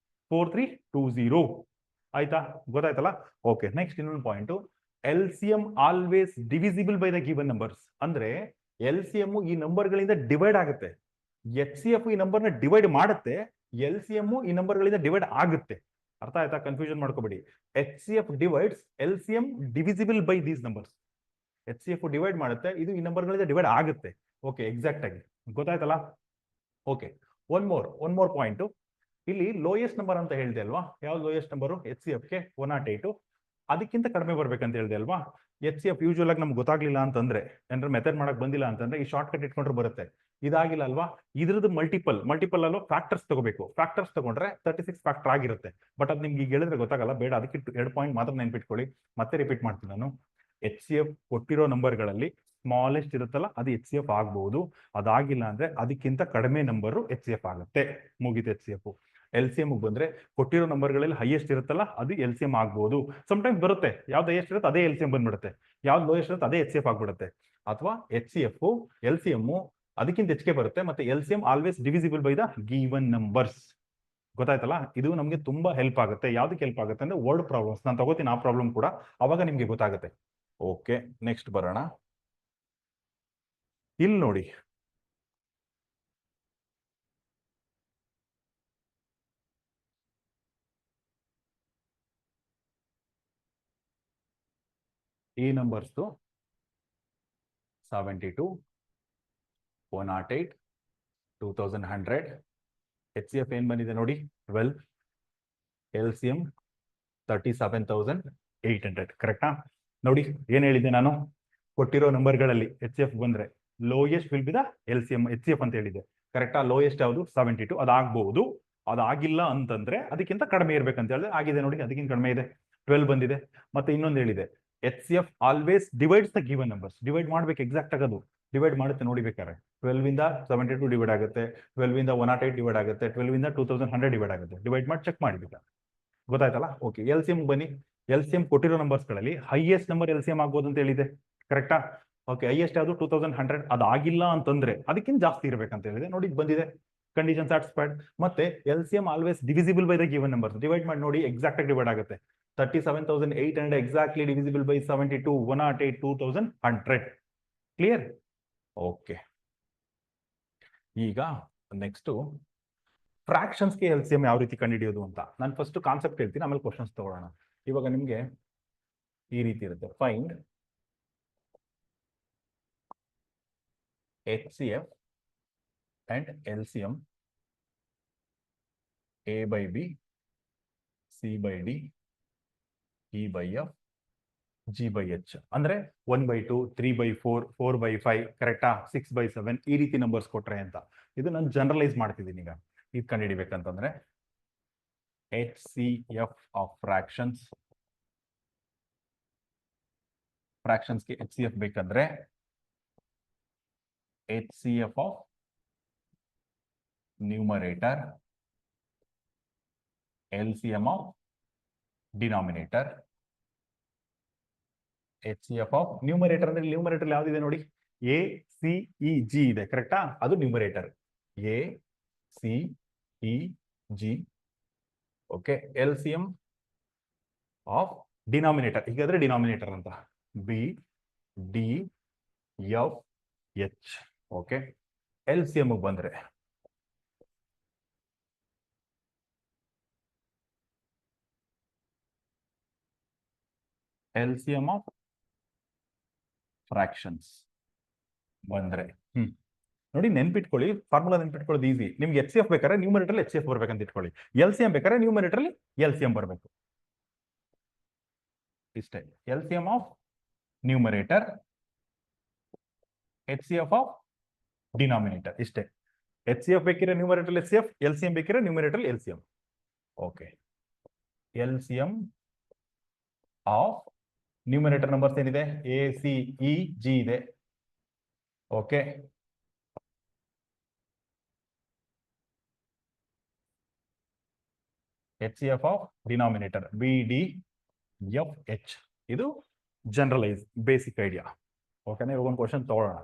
4320. ಆಯ್ತಾ? ಗೊತ್ತಾಯ್ತಲ್ಲ? ಓಕೆ, ನೆಕ್ಸ್ಟ್ ಇನ್ನೊಂದು point. LCM always divisible by the given numbers. ಅಂದ್ರೆ LCM ಈ ನಂಬರ್ಗಳಿಂದ ಡಿವೈಡ್ ಆಗುತ್ತೆ. HCF ಈ ನಂಬರ್ನ ಡಿವೈಡ್ ಮಾಡುತ್ತೆ. LCM ಈ ನಂಬರ್ಗಳಿಂದ ಡಿವೈಡ್ ಆಗುತ್ತೆ. ಅರ್ಥ ಆಯ್ತಾ? ಕನ್ಫ್ಯೂಷನ್ ಮಾಡ್ಕೋಬೇಡಿ. HCF divides LCM divisible by these numbers. HCF divide ಮಾಡುತ್ತೆ, ಇದು ಈ ನಂಬರ್ಗಳಿಂದ ಡಿವೈಡ್ ಆಗುತ್ತೆ. ಓಕೆ, ಎಕ್ಸಾಕ್ಟ್ ಆಗಿ ಗೊತ್ತಾಯ್ತಲ್ಲ? Okay, one more point. ಇಲ್ಲಿ ಲೋಯೆಸ್ಟ್ ನಂಬರ್ ಅಂತ ಹೇಳಿದೆ ಅಲ್ವಾ? ಯಾವ್ದು ಲೋಯೆಸ್ಟ್ ನಂಬರು? HCF ಗೆ 108. ಅದಕ್ಕಿಂತ ಕಡಿಮೆ ಬರ್ಬೇಕಂತ ಹೇಳಿದೆ ಅಲ್ವಾ? HCF ಯೂಶುವಲ್ ಆಗಿ ನಮ್ಗೆ ಗೊತ್ತಾಗ್ಲಿಲ್ಲ ಅಂತಂದ್ರೆ, ಏನಾದ್ರು ಮೆಥಡ್ ಮಾಡಕ್ ಬಂದಿಲ್ಲ ಅಂತಂದ್ರೆ ಈ ಶಾರ್ಟ್ ಕಟ್ ಇಟ್ಕೊಂಡ್ರೆ ಬರುತ್ತೆ. ಇದಾಗಿಲ್ಲ ಅಲ್ವಾ? ಇದ್ರದ್ದು ಮಲ್ಟಿಪಲ್ ಅಲ್ವಾ ಫ್ಯಾಕ್ಟರ್ಸ್ ತಗೋಬೇಕು. ಫ್ಯಾಕ್ಟರ್ಸ್ ತಗೊಂಡ್ರೆ 36 ಫ್ಯಾಕ್ಟರ್ ಆಗಿರುತ್ತೆ. ಬಟ್ ಅದು ನಿಮ್ಗೆ ಈಗ ಹೇಳಿದ್ರೆ ಗೊತ್ತಾಗಲ್ಲ, ಬೇಡ. ಅದಕ್ಕೆ 2 ಪಾಯಿಂಟ್ ಮಾತ್ರ ನೆನ್ಪಿಟ್ಕೊಳ್ಳಿ. ಮತ್ತೆ ರಿಪೀಟ್ ಮಾಡ್ತೀನಿ ನಾನು. HCF ಕೊಟ್ಟಿರೋ ನಂಬರ್ಗಳಲ್ಲಿ ಸ್ಮಾಲೆಸ್ಟ್ ಇರುತ್ತಲ್ಲ ಅದು HCF ಆಗಬಹುದು. ಅದಾಗಿಲ್ಲ ಅಂದ್ರೆ ಅದಕ್ಕಿಂತ ಕಡಿಮೆ ನಂಬರು HCF ಆಗುತ್ತೆ. ಮುಗಿತು HCF. LCM ಬಂದ್ರೆ ಕೊಟ್ಟಿರೋ ನಂಬರ್ಗಳಲ್ಲಿ ಹೈಯೆಸ್ಟ್ ಇರುತ್ತಲ್ಲ ಅದು LCM ಆಗ್ಬಹುದು. ಸಮ್ಟೈಮ್ಸ್ ಬರುತ್ತೆ, ಯಾವ್ದು ಹೈಯೆಸ್ಟ್ ಇರುತ್ತೆ ಅದೇ LCM ಬಂದ್ಬಿಡುತ್ತೆ, ಯಾವ್ದು ಲೋಯೆಸ್ಟ್ ಇರುತ್ತೆ ಅದೇ HCF ಆಗ್ಬಿಡುತ್ತೆ. ಅಥವಾ HCF LCM ಅದಕ್ಕಿಂತ ಹೆಚ್ಚಿಗೆ ಬರುತ್ತೆ. ಮತ್ತೆ LCM always divisible by the given numbers. ಗೊತ್ತಾಯ್ತಲ್ಲ? ಇದು ನಮಗೆ ತುಂಬಾ ಹೆಲ್ಪ್ ಆಗುತ್ತೆ. ಯಾವ್ದಕ್ಕೆ ಹೆಲ್ಪ್ ಆಗುತ್ತೆ ಅಂದ್ರೆ ವರ್ಡ್ ಪ್ರಾಬ್ಲಮ್ಸ್. ನಾನು ತಗೋತೀನಿ ಆ ಪ್ರಾಬ್ಲಮ್ ಕೂಡ, ಅವಾಗ ನಿಮ್ಗೆ ಗೊತ್ತಾಗುತ್ತೆ. ಓಕೆ, ನೆಕ್ಸ್ಟ್ ಬರೋಣ. ಇಲ್ಲಿ ನೋಡಿ, ಈ ನಂಬರ್ಸ್ 72 108 2100. HCF ಏನ್ ಬಂದಿದೆ ನೋಡಿ? 12. LCM 37,800. ಕರೆಕ್ಟಾ? ನೋಡಿ ಏನ್ ಹೇಳಿದ್ದೆ ನಾನು? ಕೊಟ್ಟಿರೋ ನಂಬರ್ಗಳಲ್ಲಿ HCF ಬಂದ್ರೆ lowest will be the LCM HCF ಅಂತ ಹೇಳಿದ್ದೆ. ಕರೆಕ್ಟಾ? ಲೋಯೆಸ್ಟ್ ಯಾವುದು? 72. ಅದಾಗಬಹುದು. ಅದಾಗಿಲ್ಲ ಅಂತಂದ್ರೆ ಅದಕ್ಕಿಂತ ಕಡಿಮೆ ಇರ್ಬೇಕಂತ ಹೇಳಿದ್ರೆ ಆಗಿದೆ. ನೋಡಿ, ಅದಕ್ಕಿಂತ ಕಡಿಮೆ ಇದೆ, 12 ಬಂದಿದೆ. ಮತ್ತೆ ಇನ್ನೊಂದು ಹೇಳಿದೆ, HCF always divides the given numbers. Divide ಮಾಡ್ಬೇಕು, ಎಕ್ಸಾಕ್ಟ್ ಆಗೋದು ಡಿವೈಡ್ ಮಾಡುತ್ತೆ. ನೋಡಿ ಬೇಕಾದ್ರೆ 12 ಇಂದ 72 ಡಿವೈಡ್ ಆಗುತ್ತೆ, 12 ಇಂದ 108 ಡಿವೈಡ್ ಆಗುತ್ತೆ, 12 ಇಂದ 2100 ಡಿವೈಡ್ ಆಗುತ್ತೆ. ಡಿವೈಡ್ ಮಾಡಿ ಚೆಕ್ ಮಾಡಿಬಿಟ್ಟ. ಗೊತ್ತಾಯ್ತಲ್ಲ? ಓಕೆ, LCM ಬನ್ನಿ. LCM ಕೊಟ್ಟಿರೋ ನಂಬರ್ಸ್ ಗಳಲ್ಲಿ ಹೈಯೆಸ್ಟ್ ನಂಬರ್ LCM ಆಗ್ಬೋದು ಅಂತ ಹೇಳಿದೆ. ಕರೆಕ್ಟಾ? ಓಕೆ, ಹೈಯೆಸ್ಟ್ ಯಾವುದು? 2100. ಅದಾಗಿಲ್ಲ ಅಂತಂದ್ರೆ ಅದಕ್ಕಿಂತ ಜಾಸ್ತಿ ಇರಬೇಕಂತ ಹೇಳಿದೆ. ನೋಡಿ ಬಂದಿದೆ, ಕಂಡೀಷನ್ ಸ್ಯಾಟಿಸ್ಫೈಡ್. ಮತ್ತೆ LCM always divisible by the given numbers. Divide ಮಾಡಿ ನೋಡಿ, ಎಕ್ಸಾಕ್ಟ್ ಆಗಿ ಡಿವೈಡ್ ಆಗುತ್ತೆ. 37,800 exactly divisible by 72 108 2100. Clear? Okay, ಈಗ ನೆಕ್ಸ್ಟ್ ಫ್ರಾಕ್ಷನ್ಸ್ಗೆ LCM ಯಾವ ರೀತಿ ಕಂಡುಹಿಡಿಯೋದು ಅಂತ ನಾನು ಫಸ್ಟ್ ಕಾನ್ಸೆಪ್ಟ್ ಹೇಳ್ತೀನಿ, ಆಮೇಲೆ ಕ್ವಶನ್ಸ್ ತಗೊಳ್ಳೋಣ. ಇವಾಗ ನಿಮ್ಗೆ ಈ ರೀತಿ ಇರುತ್ತೆ. Find HCF and LCM A by B, C by D, E by F, G by H. ಅಂದ್ರೆ 1/2 3/4 4/5. ಕರೆಕ್ಟಾ? 6/7 ಈ ರೀತಿ ನಂಬರ್ಸ್ ಕೊಟ್ರೆ ಅಂತ. ಇದು ನಾನು ಜನರಲೈಸ್ ಮಾಡ್ತಿದ್ದೀನಿ. ಈಗ ಇದು ಕಂಡುಹಿಡಿಬೇಕಂತಂದ್ರೆ HCF ಆಫ್ ಫ್ರಾಕ್ಷನ್ಸ್ಗೆ HCF ಬೇಕಂದ್ರೆ HCF of numerator, LCM of denominator H C F of numerator ಅಂದ್ರೆ ನ್ಯೂಮರೇಟರ್ ಯಾವ್ದಿದೆ ನೋಡಿ, ಎ ಸಿ ಇ ಜಿ ಇದೆ ಕರೆಕ್ಟಾ, ಅದು numerator A C E G. Okay, L C M of denominator, ಹೀಗಾದ್ರೆ ಡಿನಾಮಿನೇಟರ್ ಅಂತ B D F H. Okay, L C M ಬಂದ್ರೆ L C M of fractions ಬಂದ್ರೆ ನೋಡಿ, ನೆನ್ಪಿಟ್ಕೊಳ್ಳಿ, ಫಾರ್ಮುಲಾ ನೆನ್ಪಿಟ್ಕೊಳ್ಳೋದು ಈಸಿ. ನಿಮ್ಗೆ ಎಚ್ ಸಿ ಎಫ್ ಬೇಕಾದ್ರೆ ನ್ಯೂಮರೇಟರ್ ಎಚ್ ಸಿ ಎಫ್ ಬರ್ಬೇಕಂತ ಇಟ್ಕೊಳ್ಳಿ, ಎಲ್ ಸಿ ಎಂ ಬೇಕಾದ್ರೆ ನ್ಯೂಮರೇಟರ್ ಎಲ್ ಸಿ ಎಂ ಬರಬೇಕು. ಇಷ್ಟೇ, L C M of numerator H C F of denominator, ಇಷ್ಟೇ. ಎಚ್ ಸಿ ಎಫ್ ಬೇಕಿರೋ numerator H C F, L C M ಬೇಕಿರೋ numerator L C M. Okay, L C M of numerator numbers ಏನಿದೆ, A C E G ಇದೆ. Okay, H C F of denominator B D F H. ಇದು generalise basic idea. ಓಕೆನಾ, ಇವಾಗ ಒಂದು question ತಗೊಳ್ಳೋಣ.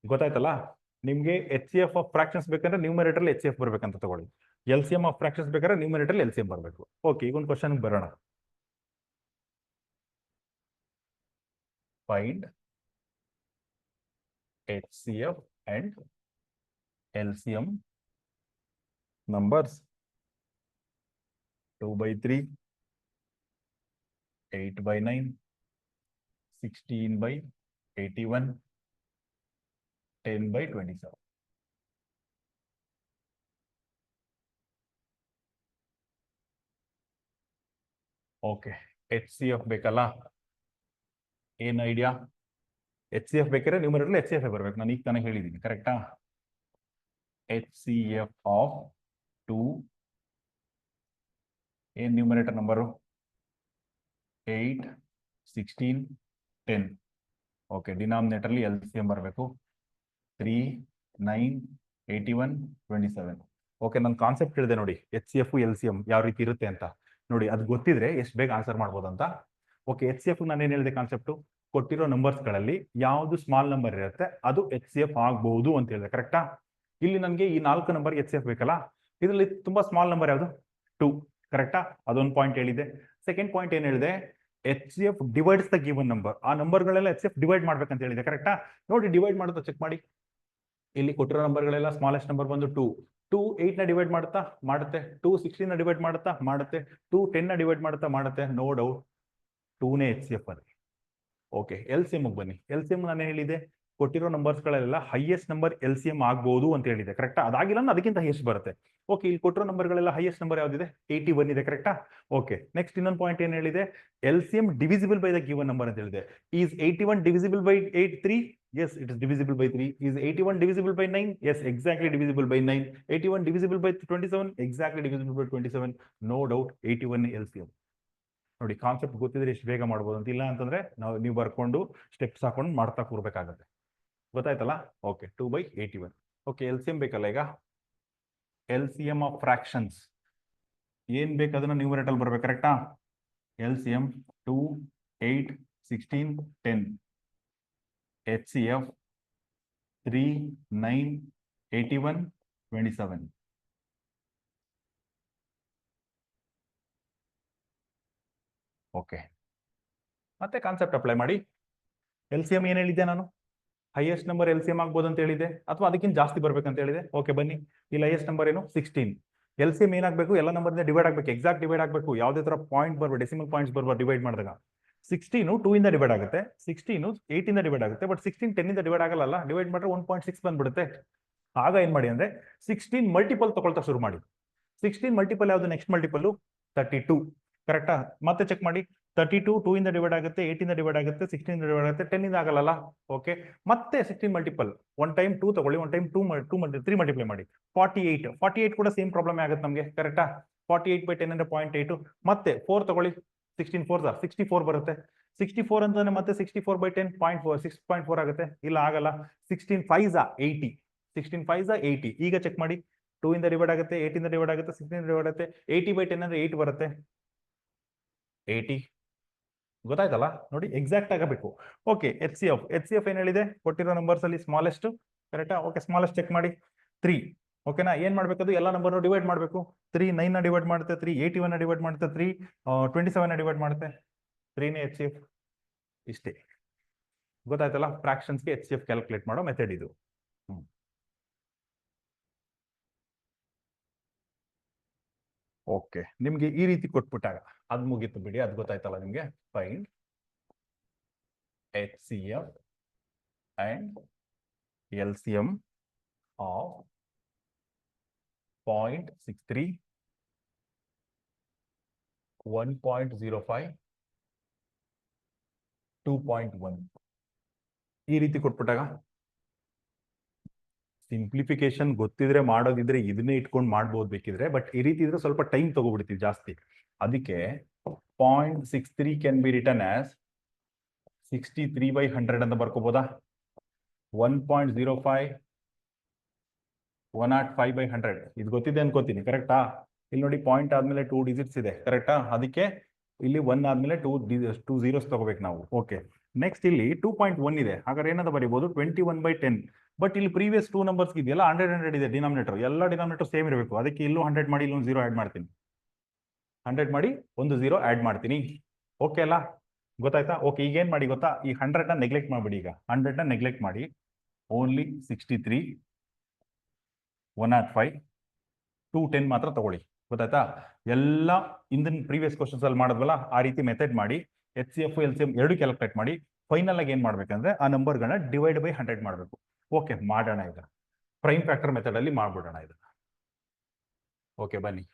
ಗೊತ್ತಾಯ್ತಲ್ಲ ನಿಮ್ಗೆ, H C F of fractions ಬೇಕಂದ್ರೆ ನ್ಯೂಮರೇಟರ್ ಎಚ್ ಸಿ ಎಫ್ ಬರ್ಬೇಕಂತ ತಗೊಳ್ಳಿ, L C M of fractions ಬೇಕಾದ್ರೆ ನ್ಯೂಮರೇಟರ್ ಎಲ್ ಸಿ ಎಂ ಬರಬೇಕು. ಓಕೆ, ಈಗ ಒಂದು ಕ್ವಶನ್ ಬರೋಣ. Find H C F and L C M numbers 2/3, 8/9, 16/81, 10/27. Okay, H C F ಬೇಕಲ್ಲ, ಏನ್ ಐಡಿಯಾ? ಎಚ್ ಸಿ ಎಫ್ ಬೇಕಾದ್ರೆ ನ್ಯೂಮರೇಟರ್ ಎಚ್ ಸಿ ಎಫ್ ಬರ್ಬೇಕು, ನಾನು ಈಗ ತಾನೇ ಹೇಳಿದ್ದೀನಿ ಕರೆಕ್ಟಾ. ಎಚ್ ಸಿ ಎಫ್ ಆಫ್ 2, ಏನ್ ನ್ಯೂಮರೇಟರ್ ನಂಬರು, 8, 16, 10. ಓಕೆ, ಡಿನಾಮಿನೇಟರ್ಲಿ ಎಲ್ ಸಿ ಎಂ ಬರಬೇಕು, 3, 9, 81, 27. ಓಕೆ, ನನ್ನ ಕಾನ್ಸೆಪ್ಟ್ ಹೇಳಿದೆ ನೋಡಿ, H C F L C M ಯಾವ ರೀತಿ ಇರುತ್ತೆ ಅಂತ ನೋಡಿ, ಅದು ಗೊತ್ತಿದ್ರೆ ಎಷ್ಟು ಬೇಗ ಆನ್ಸರ್ ಮಾಡ್ಬೋದು ಅಂತ. ಓಕೆ, ಎಚ್ ಸಿ ಎಫ್ ನಾನು ಏನು ಹೇಳಿದೆ ಕಾನ್ಸೆಪ್ಟು, ಕೊಟ್ಟಿರೋ ನಂಬರ್ಸ್ಗಳಲ್ಲಿ ಯಾವುದು ಸ್ಮಾಲ್ ನಂಬರ್ ಇರುತ್ತೆ ಅದು ಎಚ್ ಸಿ ಎಫ್ ಆಗ್ಬಹುದು ಅಂತ ಹೇಳಿದೆ ಕರೆಕ್ಟಾ. ಇಲ್ಲಿ ನನಗೆ ಈ 4 ನಂಬರ್ ಎಚ್ ಸಿ ಎಫ್ ಬೇಕಲ್ಲ, ಇದರಲ್ಲಿ ತುಂಬಾ ಸ್ಮಾಲ್ ನಂಬರ್ ಯಾವುದು, 2 ಕರೆಕ್ಟಾ. ಅದೊಂದು ಪಾಯಿಂಟ್ ಹೇಳಿದೆ. ಸೆಕೆಂಡ್ ಪಾಯಿಂಟ್ ಏನ್ ಹೇಳಿದೆ, H C F divides the given number, ಆ ನಂಬರ್ಗಳೆಲ್ಲ ಎಚ್ ಸಿ ಎಫ್ ಡಿವೈಡ್ ಮಾಡ್ಬೇಕಂತ ಹೇಳಿದೆ ಕರೆಕ್ಟಾ. ನೋಡಿ, ಡಿವೈಡ್ ಮಾಡುತ್ತಾ ಚೆಕ್ ಮಾಡಿ, ಇಲ್ಲಿ ಕೊಟ್ಟಿರೋ ನಂಬರ್ಗಳೆಲ್ಲ ಸ್ಮಾಲೆಸ್ಟ್ ನಂಬರ್ ಬಂದು 2, 2 8 ನ ಡಿವೈಡ್ ಮಾಡುತ್ತಾ ಮಾಡುತ್ತೆ, 2 16 ನ ಡಿವೈಡ್ ಮಾಡುತ್ತಾ ಮಾಡುತ್ತೆ, 2 10 ನ ಡಿವೈಡ್ ಮಾಡುತ್ತಾ ಮಾಡುತ್ತೆ. ನೋ ಡೌಟ್ 2 ನೇ ಎಚ್ ಸಿ ಎಫ್ ಅಲ್ಲಿ. ಓಕೆ, ಎಲ್ ಸಿ ಎಂ ಬನ್ನಿ. ಎಲ್ ಸಿ ಎಂ ನಾನು ಹೇಳಿದೆ, ಕೊಟ್ಟಿರೋ ನಂಬರ್ಸ್ಗಳೆಲ್ಲ highest number L C M ಆಗ್ಬಹುದು ಅಂತ ಹೇಳಿದೆ ಕರೆಕ್ಟಾ. ಅದಾಗಿಲ್ಲ ಅಂದ್ರೆ ಅದಕ್ಕಿಂತ ಹೈಯೆಸ್ಟ್ ಬರುತ್ತೆ. ಓಕೆ, ಇಲ್ಲಿ ಕೊಟ್ಟಿರೋ ನಂಬರ್ಗಳೆಲ್ಲ ಹೈಯೆಸ್ಟ್ ನಂಬರ್ ಯಾವ್ದಿದೆ, 81 ಇದೆ ಕರೆಕ್ಟಾ. ಓಕೆ, ನೆಕ್ಸ್ಟ್ ಇನ್ನೊಂದು ಪಾಯಿಂಟ್ ಏನ್ ಹೇಳಿದೆ, L C M divisible by the given number ಅಂತ ಹೇಳಿದೆ. Is 81 divisible by 3? Yes, it is divisible by 3. Is 81 divisible by 9? Yes, exactly divisible by 9. 81 divisible by 27? Exactly divisible by 27. No doubt 81 L C M. ನೋಡಿ, concept ಗೊತ್ತಿದ್ರೆ ಎಷ್ಟು ಬೇಗ ಮಾಡ್ಬೋದು ಅಂತ, ಇಲ್ಲ ಅಂತಂದ್ರೆ ನೀವು ಬರ್ಕೊಂಡು ಸ್ಟೆಪ್ಸ್ ಹಾಕೊಂಡು ಮಾಡ್ತಾ ಕೂರ್ಬೇಕಾಗತ್ತೆ. ಗೊತ್ತಾಯ್ತಲ್ಲ. Okay, 2/81. Okay, L C M ಬೇಕಲ್ಲ ಈಗ, L C M of fractions ಏನ್ ಬೇಕು ಅದನ್ನ ನ್ಯೂಮರೇಟರ್ ಬರ್ಬೇಕು ಕರೆಕ್ಟಾ. L C M 2, 8, 16, 10. H C F 3, 9, 81, 27. Okay, ಮತ್ತೆ ಕಾನ್ಸೆಪ್ಟ್ ಅಪ್ಲೈ ಮಾಡಿ. ಎಲ್ ಸಿ ಎಂ ಏನ್ ಹೇಳಿದ್ದೆ ನಾನು, highest number L C M ಆಗ್ಬೋದು ಅಂತ ಹೇಳಿದೆ, ಅಥವಾ ಅದಕ್ಕಿಂತ ಜಾಸ್ತಿ ಬರ್ಬೇಕಂತ ಹೇಳಿದೆ. ಓಕೆ, ಬನ್ನಿ, ಇಲ್ಲಿ ಹೈಯೆಸ್ಟ್ ನಂಬರ್ ಏನು, 16. ಎಲ್ ಸಿ ಎಂ ಏನಾಗಬೇಕು, ಎಲ್ಲ ನಂಬರ್ ಡಿವೈಡ್ ಆಗಬೇಕು, ಎಕ್ಸಾಕ್ಟ್ ಡಿವೈಡ್ ಆಗಬೇಕು, ಯಾವುದೇ ತರ ಪಾಯಿಂಟ್ ಬರ್ಬೋದು, ಡೆಸಿಮಲ್ ಪಾಯಿಂಟ್ಸ್ ಬರ್ಬೋದು ಡಿವೈಡ್ ಮಾಡಿದಾಗ. 16 2 ಇಂದ ಡಿವೈಡ್ ಆಗುತ್ತೆ, 16 8 ಇಂದ ಡಿವೈಡ್ ಆಗುತ್ತೆ, ಬಟ್ 16 10 ಇಂದ ಡಿವೈಡ್ ಆಗಲ್ಲ. ಡಿವೈಡ್ ಮಾಡಿದ್ರೆ 1.6 ಬಂದ್ಬಿಡುತ್ತೆ. ಆಗ ಏನ್ ಮಾಡಿ ಅಂದ್ರೆ 16 ಮಲ್ಟಿಪಲ್ ತಗೊಳ್ತಾ ಶುರು ಮಾಡಿ. 16 ಮಲ್ಟಿಪಲ್ ಯಾವುದು, ನೆಕ್ಸ್ಟ್ ಮಲ್ಟಿಪಲ್ 32 ಕರೆಕ್ಟಾ. ಮತ್ತೆ ಚೆಕ್ ಮಾಡಿ, 32 2 ಇಂದ ಡಿವೈಡ್ ಆಗುತ್ತೆ, 8 ಇಂದ ಡಿವೈಡ್ ಆಗುತ್ತೆ, 16 ಇಂದ ಡಿವೈಡ್ ಆಗುತ್ತೆ, 10 ಇಂದ ಆಗಲ್ಲ. ಓಕೆ, ಮತ್ತೆ 16 ಮಲ್ಟಿಪಲ್, ಒನ್ ಟೈಮ್ 2 ತಗೊಳ್ಳಿ, ಒನ್ ಟೈಮ್ 3 ಮಲ್ಟಿಪ್ಲೈ ಮಾಡಿ, 48 ಕೂಡ ಸೇಮ್ ಪ್ರಾಬ್ಲಮ್ ಆಗುತ್ತೆ ನಮಗೆ ಕರೆಕ್ಟಾ. 48/10 ಅಂದ್ರೆ 0.8. ಮತ್ತೆ 4 ತಗೊಳ್ಳಿ, 16 4 64 ಬರುತ್ತೆ. 64 ಅಂತಂದ್ರೆ ಮತ್ತೆ 64/10 0.4 6.4 ಆಗುತ್ತೆ. ಇಲ್ಲ ಆಗಲ್ಲ. 16 5 80, 16 5 80. ಈಗ ಚೆಕ್ ಮಾಡಿ, 2 ಇಂದ ಡಿವೈಡ್ ಆಗುತ್ತೆ, 8 ಇಂದ ಡಿವೈಡ್ ಆಗುತ್ತೆ, 16 ಇಂದ ಡಿವೈಡ್ ಆಗುತ್ತೆ, 80/10 ಅಂದ್ರೆ 8 ಬರುತ್ತೆ. 80 ಗೊತ್ತಾಯ್ತಲ್ಲ ನೋಡಿ ಎಕ್ಸಾಕ್ಟ್ ಆಗಬೇಕು. ಓಕೆ ಎಚ್ ಸಿ ಎಫ್ ಏನ್ ಹೇಳಿದೆ ಕೊಟ್ಟಿರೋ ನಂಬರ್ಸ್ ಅಲ್ಲಿ ಸ್ಮಾಲೆಸ್ಟ್ ಕರೆಕ್ಟಾ. ಓಕೆ ಸ್ಮಾಲೆಸ್ಟ್ ಚೆಕ್ ಮಾಡಿ 3. ಓಕೆನಾ ಏನ್ ಮಾಡ್ಬೇಕದು ಎಲ್ಲ ನಂಬರ್ ಡಿವೈಡ್ ಮಾಡಬೇಕು. 3 9 ಡಿವೈಡ್ ಮಾಡುತ್ತೆ, 3 81 ಡಿವೈಡ್ ಮಾಡುತ್ತೆ, 3 27 ಡಿವೈಡ್ ಮಾಡುತ್ತೆ. 3ನೇ ಎಚ್ ಸಿ ಎಫ್. ಇಷ್ಟೇ ಗೊತ್ತಾಯ್ತಲ್ಲ. ಫ್ರಾಕ್ಷನ್ಸ್ಗೆ ಎಚ್ ಸಿ ಎಫ್ ಕ್ಯಾಲ್ಕುಲೇಟ್ ಮಾಡೋ ಮೆಥಡ್ ಇದು. ಓಕೆ ನಿಮ್ಗೆ ಈ ರೀತಿ ಕೊಟ್ಬಿಟ್ಟಾಗ ಅದು ಮುಗೀತು ಬಿಡಿ, ಅದು ಗೊತ್ತಾಯ್ತಲ್ಲ ನಿಮ್ಗೆ. Find H C F and L C M of 0.63, 1.05, 2.1 ಈ ರೀತಿ ಕೊಟ್ಬಿಟ್ಟಾಗ ಸಿಂಪ್ಲಿಫಿಕೇಶನ್ ಗೊತ್ತಿದ್ರೆ ಮಾಡೋದಿದ್ರೆ ಇದನ್ನೇ ಇಟ್ಕೊಂಡು ಮಾಡ್ಬೋದು ಬೇಕಿದ್ರೆ, ಬಟ್ ಈ ರೀತಿ ಇದ್ರೆ ಸ್ವಲ್ಪ ಟೈಮ್ ತಗೋಬಿಡ್ತೀವಿ ಜಾಸ್ತಿ. ಅದಕ್ಕೆ 0.63 ಕ್ಯಾನ್ ಬಿ ರಿಟರ್ನ್ ಆಸ್ 63/100 ಅಂತ ಬರ್ಕೋಬೋದಾ. 1.05 105/100 ಇದು ಗೊತ್ತಿದೆ ಅನ್ಕೋತೀನಿ ಕರೆಕ್ಟಾ. ಇಲ್ಲಿ ನೋಡಿ ಪಾಯಿಂಟ್ ಆದ್ಮೇಲೆ 2 ಡಿಜಿಟ್ಸ್ ಇದೆ ಕರೆಕ್ಟಾ. ಅದಕ್ಕೆ ಇಲ್ಲಿ 1 ಆದ್ಮೇಲೆ 2 zeros ತಗೋಬೇಕು ನಾವು. ಓಕೆ ನೆಕ್ಸ್ಟ್ ಇಲ್ಲಿ 2.1 ಇದೆ, ಹಾಗಾದ್ರೆ ಏನಂತ ಬರೀಬಹುದು 21/10. ಬಟ್ ಇಲ್ಲಿ ಪ್ರೀವಿಯಸ್ 2 ನಂಬರ್ಸ್ ಇದೆಯಲ್ಲ 100 ಇದೆ ಡಿನಾಮಿನೇಟರ್, ಎಲ್ಲ ಡಿನಾಮಿನೇಟರ್ ಸೇಮ್ ಇರಬೇಕು. ಅದಕ್ಕೆ ಇಲ್ಲೂ 100 ಮಾಡಿ ಇಲ್ಲೊಂದು 0 ಆಡ್ ಮಾಡ್ತೀನಿ, 100 ಮಾಡಿ ಒಂದು 0 ಆಡ್ ಮಾಡ್ತೀನಿ. ಓಕೆ ಅಲ್ಲ ಗೊತ್ತಾಯ್ತಾ. ಓಕೆ ಈಗ ಏನ್ ಮಾಡಿ ಗೊತ್ತಾ, ಈ 100ನ ನೆಗ್ಲೆಕ್ಟ್ ಮಾಡ್ಬಿಡಿ. ಈಗ 100ನ ನೆಗ್ಲೆಕ್ಟ್ ಮಾಡಿ ಓನ್ಲಿ 63 105 210 ಮಾತ್ರ ತಗೊಳ್ಳಿ. ಗೊತ್ತಾಯ್ತಾ. ಎಲ್ಲ ಇಂದಿನ ಪ್ರೀವಿಯಸ್ ಕ್ವಶನ್ಸ್ ಅಲ್ಲಿ ಮಾಡಿದ್ವಲ್ಲ ಆ ರೀತಿ ಮೆಥಡ್ ಮಾಡಿ H C F L C M ಎರಡು ಕ್ಯಾಲ್ಕುಲೇಟ್ ಮಾಡಿ ಫೈನಲ್ ಆಗಿ ಏನ್ ಮಾಡ್ಬೇಕಂದ್ರೆ ಆ ನಂಬರ್ಗಳನ್ನ ಡಿವೈಡ್ ಬೈ 100 ಮಾಡಬೇಕು. ಓಕೆ ಮಾಡೋಣ ಈಗ ಪ್ರೈಮ್ ಫ್ಯಾಕ್ಟರ್ ಮೆಥಡ್ ಅಲ್ಲಿ ಮಾಡ್ಬಿಡೋಣ ಇದು. ಓಕೆ ಬನ್ನಿ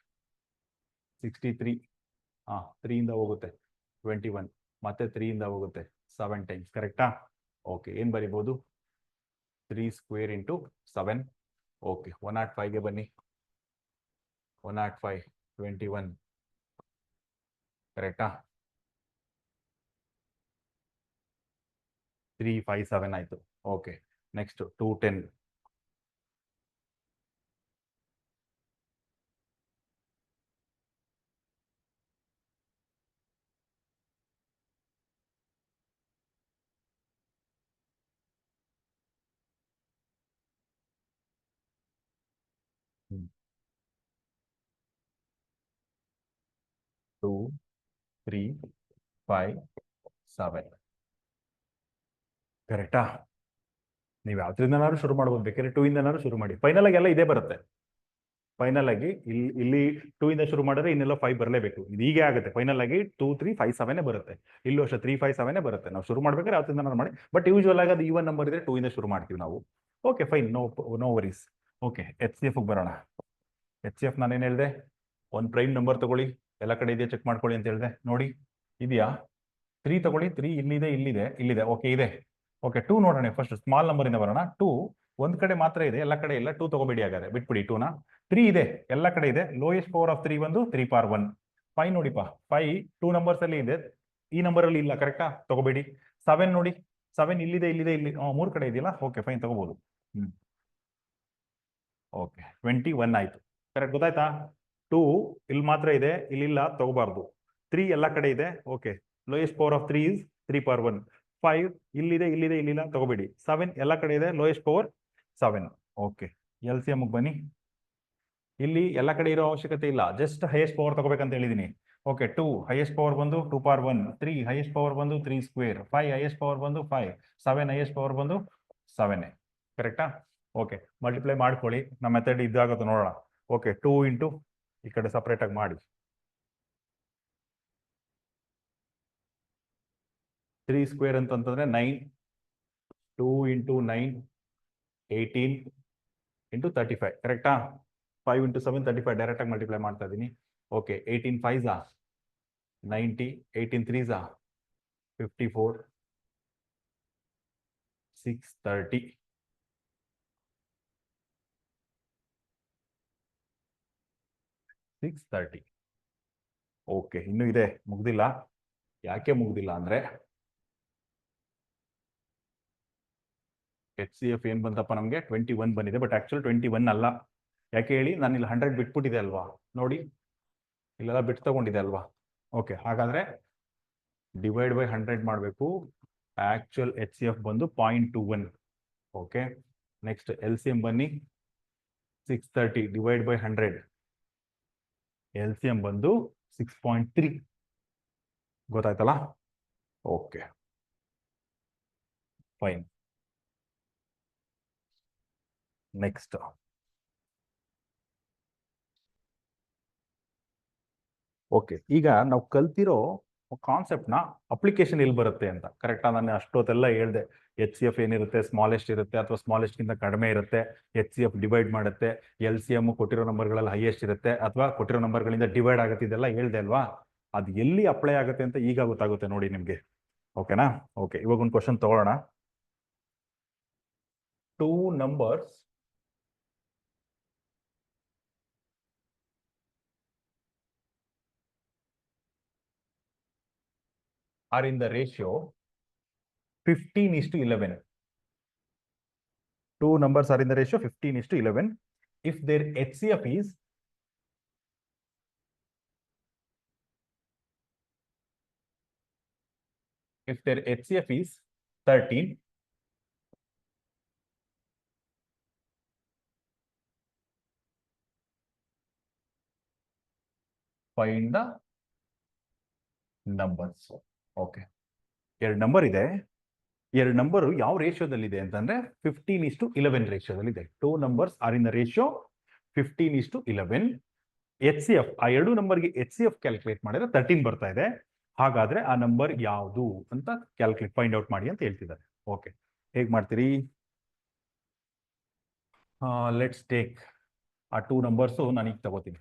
63 3 ಇಂದ ಹೋಗುತ್ತೆ 21, ಮತ್ತೆ 3 ಇಂದ ಹೋಗುತ್ತೆ 7 ಟೈಮ್ಸ್ ಕರೆಕ್ಟಾ. ಓಕೆ ಏನ್ ಬರಿಬಹುದು 3 ಸ್ಕ್ವೇರ್ ಇಂಟು 7. ಓಕೆ 105ಗೆ ಬನ್ನಿ 105 21 ಕರೆಕ್ಟಾ. 357 ಆಯ್ತು. ಓಕೆ ನೆಕ್ಸ್ಟ್ 210 2 3 5 7 ಕರೆಕ್ಟಾ. ನೀವು ಯಾವ್ದ್ರಿಂದನಾದ್ರು ಶುರು ಮಾಡ್ಬೋದು, ಬೇಕಾದ್ರೆ 2 ಇಂದನಾದ್ರು ಶುರು ಮಾಡಿ. ಫೈನಲ್ ಆಗಿ ಎಲ್ಲ ಇದೇ ಬರುತ್ತೆ. ಫೈನಲ್ ಆಗಿ ಇಲ್ಲಿ 2 ಇಂದ ಶುರು ಮಾಡಿದ್ರೆ ಇನ್ನೆಲ್ಲ 5 ಬರಲೇಬೇಕು. ಇದು ಹೀಗೆ ಆಗುತ್ತೆ. ಫೈನಲ್ ಆಗಿ 2 3 5 7 ಬರುತ್ತೆ. ಇಲ್ಲೂ ಅಷ್ಟೇ 3 5 7 ಬರುತ್ತೆ. ನಾವು ಶುರು ಮಾಡ್ಬೇಕಾದ್ರೆ ಯಾವ್ದ್ರಿಂದ ಮಾಡಿ, ಬಟ್ ಯೂಶುವಲ್ ಆಗಿ ಅದು ಈವನ್ ನಂಬರ್ ಇದ್ರೆ 2 ಇಂದ ಶುರು ಮಾಡ್ತೀವಿ ನಾವು. Okay fine, no worries. Okay H C F ಬರೋಣ. ಎಚ್ ಸಿ ಎಫ್ ನಾನೇನು ಹೇಳಿದೆ, ಒಂದು ಪ್ರೈಮ್ ನಂಬರ್ ತಗೊಳ್ಳಿ, ಎಲ್ಲ ಕಡೆ ಇದೆಯಾ ಚೆಕ್ ಮಾಡ್ಕೊಳ್ಳಿ ಅಂತ ಹೇಳಿದೆ. ನೋಡಿ ಇದೆಯಾ 3 ತಗೊಳ್ಳಿ, 3 ಇಲ್ಲಿದೆ ಓಕೆ ಇದೆ. ಓಕೆ 2 ನೋಡೋಣ ಫಸ್ಟ್, ಸ್ಮಾಲ್ ನಂಬರ್ ಇಂದ ಬರೋಣ. 2 ಒಂದ್ ಕಡೆ ಮಾತ್ರ ಇದೆ, ಎಲ್ಲ ಕಡೆ ಇಲ್ಲ. 2 ತಗೋಬೇಡಿ, ಹಾಗಾದ್ರೆ ಬಿಟ್ಬಿಡಿ 2ನ. 3 ಇದೆ, ಎಲ್ಲ ಕಡೆ ಇದೆ. ಲೋಯೆಸ್ಟ್ ಪವರ್ ಆಫ್ 3 ಬಂದು 3 power 1. 5 ನೋಡಿಪಾ, 5 2 ನಂಬರ್ಸ್ ಅಲ್ಲಿ ಇದೆ, ಈ ನಂಬರ್ ಅಲ್ಲಿ ಇಲ್ಲ ಕರೆಕ್ಟಾ, ತಗೋಬೇಡಿ. 7 ನೋಡಿ, 7 ಇಲ್ಲಿದೆ ಇಲ್ಲಿ 3 ಕಡೆ ಇದೆಯಲ್ಲ. ಓಕೆ ಫೈನ್ ತಗೋಬಹುದು. ಓಕೆ 21 ಆಯ್ತು ಕರೆಕ್ಟ್. ಗೊತ್ತಾಯ್ತಾ. 2 ಇಲ್ಲಿ ಮಾತ್ರ ಇದೆ, ಇಲ್ಲಿಲ್ಲ, ತಗೋಬಾರ್ದು. 3 ಎಲ್ಲ ಕಡೆ ಇದೆ. Okay lowest power of 3 is 3 power 1. 5 ಇಲ್ಲಿದೆ ಇಲ್ಲಿಲ್ಲ, ತಗೋಬೇಡಿ. 7 ಎಲ್ಲ ಕಡೆ ಇದೆ, lowest power 7. Okay L C M ಬನ್ನಿ. ಇಲ್ಲಿ ಎಲ್ಲ ಕಡೆ ಇರೋ ಅವಶ್ಯಕತೆ ಇಲ್ಲ, ಜಸ್ಟ್ ಹೈಯೆಸ್ಟ್ ಪವರ್ ತಗೋಬೇಕಂತ ಹೇಳಿದೀನಿ. ಓಕೆ 2 ಹೈಯೆಸ್ಟ್ ಪವರ್ ಬಂದು 2 power 1, 3 ಹೈಯೆಸ್ಟ್ ಪವರ್ ಬಂದು 3 ಸ್ಕ್ವೇರ್, 5 ಹೈಯೆಸ್ಟ್ ಪವರ್ ಬಂದು 5, 7 ಹೈಯೆಸ್ಟ್ ಪವರ್ ಬಂದು 7 ಕರೆಕ್ಟಾ. ಓಕೆ ಮಲ್ಟಿಪ್ಲೈ ಮಾಡ್ಕೊಳ್ಳಿ, ನಮ್ಮ ಮೆಥಡ್ ಇದಾಗುತ್ತೆ ನೋಡೋಣ. ಓಕೆ 2 ಇಂಟು ಈ ಕಡೆ ಸಪ್ರೇಟ್ ಆಗಿ ಮಾಡಿ. 3 ಸ್ಕ್ವೇರ್ ಅಂತಂದ್ರೆ 9, 2 ಇಂಟು 9 18 ಇಂಟು 35 ಕರೆಕ್ಟಾ. 5 ಇಂಟು 7 35 ಡೈರೆಕ್ಟ್ ಆಗಿ ಮಲ್ಟಿಪ್ಲೈ ಮಾಡ್ತಾ ಇದ್ದೀನಿ. Okay 18 5s 90, 18 3s 54, 630. ಓಕೆ ಇನ್ನು ಇದೆ, ಮುಗ್ದಿಲ್ಲ. ಯಾಕೆ ಮುಗ್ದಿಲ್ಲ ಅಂದ್ರೆ ಎಚ್ ಸಿ ಎಫ್ ಏನ್ ಬಂತಪ್ಪ ನಮಗೆ 21 ಬಂದಿದೆ, ಬಟ್ ಆಕ್ಚುಲಿ 21 ಅಲ್ಲ. ಯಾಕೆ ಹೇಳಿ, ನಾನು ಇಲ್ಲಿ 100 ಬಿಟ್ಬಿಟ್ಟಿದೆ ಅಲ್ವಾ. ನೋಡಿ ಇಲ್ಲೆಲ್ಲ ಬಿಟ್ಟು ತಗೊಂಡಿದೆ ಅಲ್ವಾ. ಓಕೆ, ಹಾಗಾದ್ರೆ ಡಿವೈಡ್ ಬೈ 100 ಮಾಡಬೇಕು. ಆಕ್ಚುಯಲ್ ಎಚ್ ಸಿ ಎಫ್ ಬಂದು 0.21. Okay, next L C M ಬನ್ನಿ 630 divide by 100. L C M ಬಂದು 6.3. ಗೊತ್ತಾಯ್ತಲ್ಲ? Okay, fine. ನೆಕ್ಸ್ಟ್ ಓಕೆ, ಈಗ ನಾವು ಕಲ್ತಿರೋ ಕಾನ್ಸೆಪ್ಟ್ನ ಅಪ್ಲಿಕೇಶನ್ ಎಲ್ಲಿ ಬರುತ್ತೆ ಅಂತ ಕರೆಕ್ಟಾ? ನಾನು ಅಷ್ಟೊತ್ತೆಲ್ಲ ಹೇಳಿದೆ. ಎಚ್ ಸಿ ಎಫ್ ಏನಿರುತ್ತೆ, ಸ್ಮಾಲೆಸ್ಟ್ ಇರುತ್ತೆ ಅಥವಾ ಸ್ಮಾಲೆಸ್ಟ್ಗಿಂತ ಕಡಿಮೆ ಇರುತ್ತೆ. ಎಚ್ ಸಿ ಎಫ್ ಡಿವೈಡ್ ಮಾಡುತ್ತೆ. ಎಲ್ ಸಿ ಎಮ್ ಕೊಟ್ಟಿರೋ ನಂಬರ್ಗಳಲ್ಲಿ ಹೈಯೆಸ್ಟ್ ಇರುತ್ತೆ ಅಥವಾ ಕೊಟ್ಟಿರೋ ನಂಬರ್ಗಳಿಂದ ಡಿವೈಡ್ ಆಗುತ್ತೆ. ಇದೆಲ್ಲ ಹೇಳ್ದೆ ಅಲ್ವಾ? ಅದು ಎಲ್ಲಿ ಅಪ್ಲೈ ಆಗುತ್ತೆ ಅಂತ ಈಗ ಗೊತ್ತಾಗುತ್ತೆ ನೋಡಿ ನಿಮಗೆ. ಓಕೆನಾ? ಓಕೆ, ಇವಾಗ ಒಂದು ಕ್ವಶನ್ ತಗೊಳ್ಳೋಣ. 2 numbers are in the ratio 15:11. 2 numbers are in the ratio 15:11. If their HCF is if their HCF is 13, find the numbers. Okay, 2 number ಇದೆ. 2 ನಂಬರು ಯಾವ ರೇಷಿಯೋದಲ್ಲಿದೆ ಅಂತಂದ್ರೆ 15:11 ರೇಷಿಯೋದಲ್ಲಿದೆ. 2 numbers are in the ratio 15:11. H C F, ಆ 2 ನಂಬರ್ಗೆ H C F calculate ಮಾಡಿದ್ರೆ 13 ಬರ್ತಾ ಇದೆ. ಹಾಗಾದ್ರೆ ಆ ನಂಬರ್ ಯಾವುದು ಅಂತ ಫೈಂಡ್ ಔಟ್ ಮಾಡಿ ಅಂತ ಹೇಳ್ತಿದ್ದಾರೆ. ಓಕೆ, ಹೇಗ್ ಮಾಡ್ತೀರಿ? ಲೆಟ್ಸ್ ಟೇಕ್ ಆ 2 ನಂಬರ್ಸು ನಾನು ಈಗ ತಗೋತೀನಿ.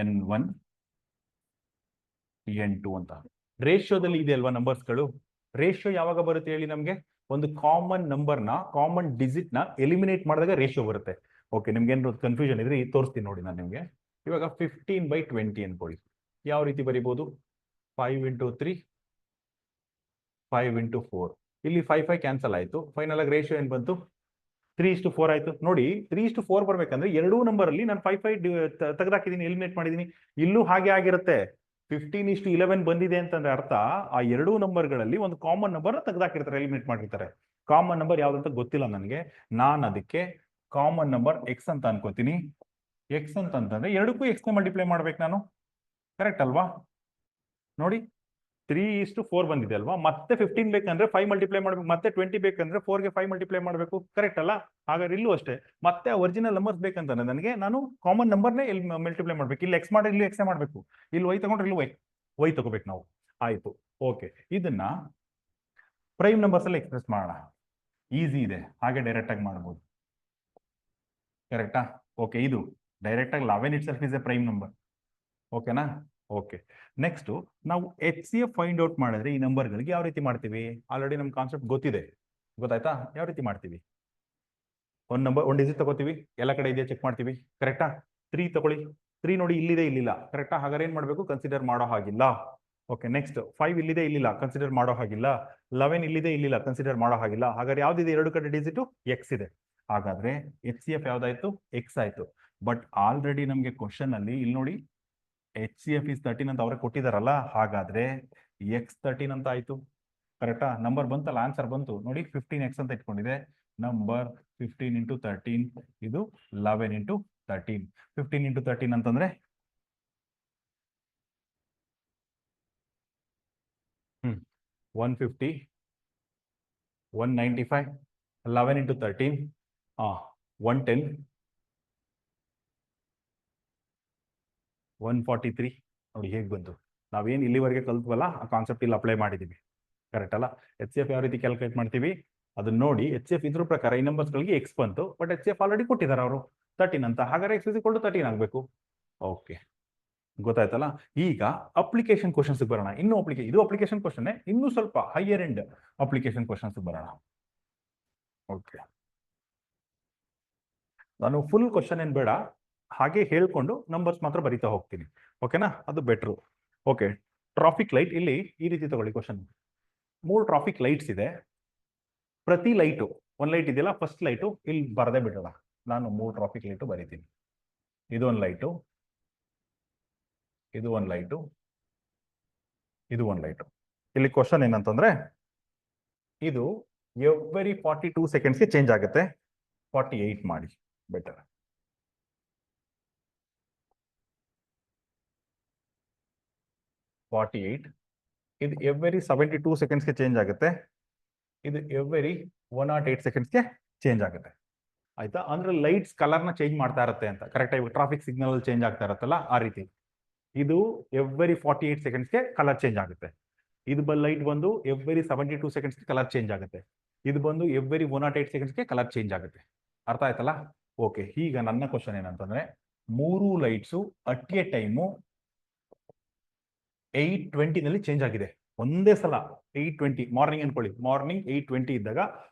N1 N2 ಅಂತ ರೇಷಿಯೋದಲ್ಲಿ ಇದೆ ಅಲ್ವಾ ನಂಬರ್ಸ್ಗಳು? ರೇಷಿಯೋ ಯಾವಾಗ ಬರುತ್ತೆ ಹೇಳಿ ನಮ್ಗೆ? ಒಂದು ಕಾಮನ್ ನಂಬರ್ನ, ಕಾಮನ್ ಡಿಜಿಟ್ ನ ಎಲಿಮಿನೇಟ್ ಮಾಡಿದಾಗ ರೇಷಿಯೋ ಬರುತ್ತೆ. ಓಕೆ, ನಿಮ್ಗೆ ಏನಾದ್ರು ಕನ್ಫ್ಯೂಷನ್ ಇದ್ರೆ ತೋರಿಸ್ತೀನಿ ನೋಡಿ ನಾನು ನಿಮ್ಗೆ. ಇವಾಗ 15/20 ಅನ್ಕೊಳ್ಳಿ. ಯಾವ ರೀತಿ ಬರೀಬಹುದು? 5 × 3 5 × 4. ಇಲ್ಲಿ 5 ಕ್ಯಾನ್ಸಲ್ ಆಯ್ತು. ಫೈನಲ್ ಆಗಿ ರೇಷಿಯೋ ಏನ್ ಬಂತು? 3:4 ಆಯ್ತು. ನೋಡಿ, 3:4 ಬರ್ಬೇಕಂದ್ರೆ 2 ನಂಬರ್ ಅಲ್ಲಿ ನಾನು 5 ತೆಗೆದಾಕಿದ್ದೀನಿ, ಎಲಿಮಿನೇಟ್ ಮಾಡಿದೀನಿ. ಇಲ್ಲೂ ಹಾಗೆ ಆಗಿರುತ್ತೆ. 15:11 ಬಂದಿದೆ ಅಂತಂದ್ರೆ ಅರ್ಥ ಆ 2 ನಂಬರ್ಗಳಲ್ಲಿ ಒಂದು ಕಾಮನ್ ನಂಬರ್ ತೆಗೆದಾಕಿರ್ತಾರೆ, ಎಲಿಮಿನೇಟ್ ಮಾಡಿರ್ತಾರೆ. ಕಾಮನ್ ನಂಬರ್ ಯಾವ್ದಂತ ಗೊತ್ತಿಲ್ಲ ನನಗೆ. ನಾನು ಅದಕ್ಕೆ ಕಾಮನ್ ನಂಬರ್ ಎಕ್ಸ್ ಅಂತ ಅನ್ಕೋತೀನಿ. ಎಕ್ಸ್ ಅಂತಂದ್ರೆ 2ಕ್ಕೂ ಎಕ್ಸ್ ನ ಮಲ್ಟಿಪ್ಲೈ ಮಾಡ್ಬೇಕು ನಾನು. ಕರೆಕ್ಟ್ ಅಲ್ವಾ? ನೋಡಿ, 3:4 ಬಂದಿದೆ ಅಲ್ವಾ? ಮತ್ತೆ 15 ಬೇಕಂದ್ರೆ 5 ಮಲ್ಟಿಪ್ಲೈ ಮಾಡ್ಬೇಕು. ಮತ್ತೆ 20 ಬೇಕಂದ್ರೆ 4ಗೆ 5 ಮಲ್ಟಿಪ್ಲೈ ಮಾಡಬೇಕು. ಕರೆಕ್ಟ್ ಅಲ್ಲ? ಹಾಗಾದ್ರೆ ಇಲ್ಲೂ ಅಷ್ಟೇ. ಮತ್ತೆ ಒರಿಜಿನಲ್ ನಂಬರ್ಸ್ ಬೇಕಂತಾನೆ ನನಗೆ ನಾನು ಕಾಮನ್ ನಂಬರ್ನೇ ಇಲ್ಲಿ ಮಲ್ಟಿಪ್ಲೈ ಮಾಡ್ಬೇಕು. ಇಲ್ಲಿ ಎಕ್ಸ್ ಮಾಡಿ, ಇಲ್ಲಿ ಎಕ್ಸ್ ಮಾಡ್ಬೇಕು. ಇಲ್ಲಿ ವೈ ತಗೊಂಡ್ರೆ ಇಲ್ಲಿ ವೈ ತಗೋಬೇಕು ನಾವು. ಆಯ್ತು, ಓಕೆ. ಇದನ್ನ ಪ್ರೈಮ್ ನಂಬರ್ಸ್ ಅಲ್ಲಿ ಎಕ್ಸ್ಪ್ರೆಸ್ ಮಾಡೋಣ. ಈಸಿ ಇದೆ, ಹಾಗೆ ಡೈರೆಕ್ಟ್ ಆಗಿ ಮಾಡ್ಬೋದು. ಕರೆಕ್ಟಾ? ಓಕೆ, ಇದು ಡೈರೆಕ್ಟ್ ಆಗಿ 11 itself is A prime number. ಓಕೆನಾ? ಓಕೆ, ನೆಕ್ಸ್ಟ್ ನಾವು H C F find out ಮಾಡಿದ್ರೆ ಈ ನಂಬರ್ಗಳಿಗೆ ಯಾವ ರೀತಿ ಮಾಡ್ತೀವಿ? ಆಲ್ರೆಡಿ ನಮ್ ಕಾನ್ಸೆಪ್ಟ್ ಗೊತ್ತಿದೆ, ಗೊತ್ತಾಯ್ತಾ? ಯಾವ ರೀತಿ ಮಾಡ್ತೀವಿ? ಒಂದು ನಂಬರ್, ಒಂದು ಡಿಜಿಟ್ ತಗೋತೀವಿ, ಎಲ್ಲ ಕಡೆ ಇದೆಯಾ ಚೆಕ್ ಮಾಡ್ತೀವಿ. ಕರೆಕ್ಟಾ? 3 ತಗೊಳ್ಳಿ. 3 ನೋಡಿ ಇಲ್ಲಿದೆ, ಇಲ್ಲಿಲ್ಲ. ಕರೆಕ್ಟಾ? ಹಾಗಾದ್ರೆ ಏನ್ ಮಾಡ್ಬೇಕು? ಕನ್ಸಿಡರ್ ಮಾಡೋ ಹಾಗಿಲ್ಲ. ಓಕೆ, ನೆಕ್ಸ್ಟ್ 5 ಇಲ್ಲಿದೆ, ಇಲ್ಲಿಲ್ಲ, ಕನ್ಸಿಡರ್ ಮಾಡೋ ಹಾಗಿಲ್ಲ. 11 ಇಲ್ಲಿದೆ, ಇಲ್ಲಿಲ್ಲ, ಕನ್ಸಿಡರ್ ಮಾಡೋ ಹಾಗಿಲ್ಲ. ಹಾಗಾದ್ರೆ ಯಾವ್ದಿದೆ? 2 ಕಡೆ ಡಿಜಿಟ್ ಎಕ್ಸ್ ಇದೆ. ಹಾಗಾದ್ರೆ ಎಚ್ ಸಿ ಎಫ್ ಯಾವ್ದಾಯ್ತು? ಎಕ್ಸ್ ಆಯ್ತು. ಬಟ್ ಆಲ್ರೆಡಿ ನಮ್ಗೆ ಕ್ವಶನ್ ಅಲ್ಲಿ ಇಲ್ಲಿ ನೋಡಿ ಎಚ್ ಸಿ ಎಫ್ ಇಸ್ 13 ಅಂತ ಅವ್ರಿಗೆ ಕೊಟ್ಟಿದಾರಲ್ಲ, ಹಾಗಾದ್ರೆ ಎಕ್ಸ್ 13 ಅಂತ ಆಯ್ತು. ಕರೆಕ್ಟಾ? ನಂಬರ್ ಬಂತಲ್ಲ, ಆನ್ಸರ್ ಬಂತು ನೋಡಿ. 15x ಅಂತ ಇಟ್ಕೊಂಡಿದೆ. ನಂಬರ್ 15 × 13, ಇದು 11 × 13. 15 × 13 ಅಂತಂದ್ರೆ 150, 195, 11 × 13, 110, 143. ನೋಡಿ ಹೇಗೆ ಬಂತು. ನಾವೇನು ಇಲ್ಲಿವರೆಗೆ ಕಲ್ತ್ವಲ್ಲ ಆ ಕಾನ್ಸೆಪ್ಟ್ ಇಲ್ಲಿ ಅಪ್ಲೈ ಮಾಡಿದೀವಿ. ಕರೆಕ್ಟ್ ಅಲ್ಲ? ಎಚ್ ಸಿ ಎಫ್ ಯಾವ ರೀತಿ ಕ್ಯಾಲ್ಕುಲೇಟ್ ಮಾಡ್ತೀವಿ ಅದನ್ನ ನೋಡಿ. ಎಚ್ ಸಿ ಎಫ್ ಇದ್ರ ಪ್ರಕಾರ ಈ ನಂಬರ್ಸ್ಗಳಿಗೆ ಎಕ್ಸ್ ಬಂತು, but H C F already ಕೊಟ್ಟಿದ್ದಾರೆ ಅವರು 13 ಅಂತ. ಹಾಗಾದ್ರೆ ಎಕ್ಸ್ ಇಸ್ ಈಕ್ವಲ್ ಟು 13 ಆಗಬೇಕು. ಓಕೆ, ಗೊತ್ತಾಯ್ತಲ್ಲ? ಈಗ ಅಪ್ಲಿಕೇಶನ್ ಕ್ವಶನ್ಸ್ ಬರೋಣ. ಇದು ಅಪ್ಲಿಕೇಶನ್ ಕ್ವಶನ್, ಇನ್ನೂ ಸ್ವಲ್ಪ ಹೈಯರ್ ಎಂಡ್ ಅಪ್ಲಿಕೇಶನ್ ಕ್ವಶನ್ಸ್ ಬರೋಣ. ಓಕೆ, ನಾನು ಫುಲ್ ಕ್ವಶನ್ ಏನ್ ಬೇಡ, ಹಾಗೆ ಹೇಳ್ಕೊಂಡು ನಂಬರ್ಸ್ ಮಾತ್ರ ಬರಿತಾ ಹೋಗ್ತೀನಿ. ಓಕೆನಾ? ಅದು ಬೆಟ್ರು. ಓಕೆ, ಟ್ರಾಫಿಕ್ ಲೈಟ್ ಇಲ್ಲಿ ಈ ರೀತಿ ತಗೊಳ್ಳಿ. ಕ್ವಶನ್ 3 ಟ್ರಾಫಿಕ್ ಲೈಟ್ಸ್ ಇದೆ. ಪ್ರತಿ ಲೈಟು, ಒಂದು ಲೈಟ್ ಇದೆಯಲ್ಲ, ಫಸ್ಟ್ ಲೈಟು ಇಲ್ಲಿ ಬರದೇ ಬಿಡೋಣ. ನಾನು 3 ಟ್ರಾಫಿಕ್ ಲೈಟು ಬರೀತೀನಿ. ಇದು ಒಂದು ಲೈಟು, ಇದು ಒಂದು ಲೈಟು, ಇದು ಒಂದು ಲೈಟು. ಇಲ್ಲಿ ಕ್ವಶನ್ ಏನಂತಂದ್ರೆ ಇದು ಎವ್ರಿ 42 ಸೆಕೆಂಡ್ಸ್ಗೆ ಚೇಂಜ್ ಆಗುತ್ತೆ. 48 ಮಾಡಿ ಬೆಟರ್. ಇದು ಎವ್ರಿ 72 ಸೆಕೆಂಡ್ಸ್ಗೆ ಚೇಂಜ್ ಆಗುತ್ತೆ. ಇದು ಎವ್ರಿ 108 ಸೆಕೆಂಡ್ಸ್ಗೆ ಚೇಂಜ್ ಆಗುತ್ತೆ. ಆಯ್ತಾ? ಅಂದ್ರೆ ಲೈಟ್ಸ್ ಕಲರ್ನ ಚೇಂಜ್ ಮಾಡ್ತಾ ಇರುತ್ತೆ ಅಂತ. ಕರೆಕ್ಟ್ ಆಗಿ ಟ್ರಾಫಿಕ್ ಸಿಗ್ನಲ್ ಚೇಂಜ್ ಆಗ್ತಾ ಇರುತ್ತಲ್ಲ ಆ ರೀತಿ. ಇದು ಎವ್ರಿ 48 ಸೆಕೆಂಡ್ಸ್ಗೆ ಕಲರ್ ಚೇಂಜ್ ಆಗುತ್ತೆ. ಇದು ಲೈಟ್ ಬಂದು ಎವ್ರಿ 72 ಸೆಕೆಂಡ್ಸ್ಗೆ ಕಲರ್ ಚೇಂಜ್ ಆಗುತ್ತೆ. ಇದು ಬಂದು ಎವ್ರಿ 108 ಸೆಕೆಂಡ್ಸ್ಗೆ ಕಲರ್ ಚೇಂಜ್ ಆಗುತ್ತೆ. ಅರ್ಥ ಆಯ್ತಲ್ಲ? ಓಕೆ, ಈಗ ನನ್ನ ಕ್ವಶನ್ ಏನಂತಂದ್ರೆ 3 ಲೈಟ್ಸು ಅಟ್ ಎ ಟೈಮು 8:20 ನಲ್ಲಿ ಚೇಂಜ್ ಆಗಿದೆ. ಒಂದೇ ಸಲ 8:20 ಮಾರ್ನಿಂಗ್ ಅನ್ಕೊಳ್ಳಿ. ಮಾರ್ನಿಂಗ್ 8:20 ಇದ್ದಾಗ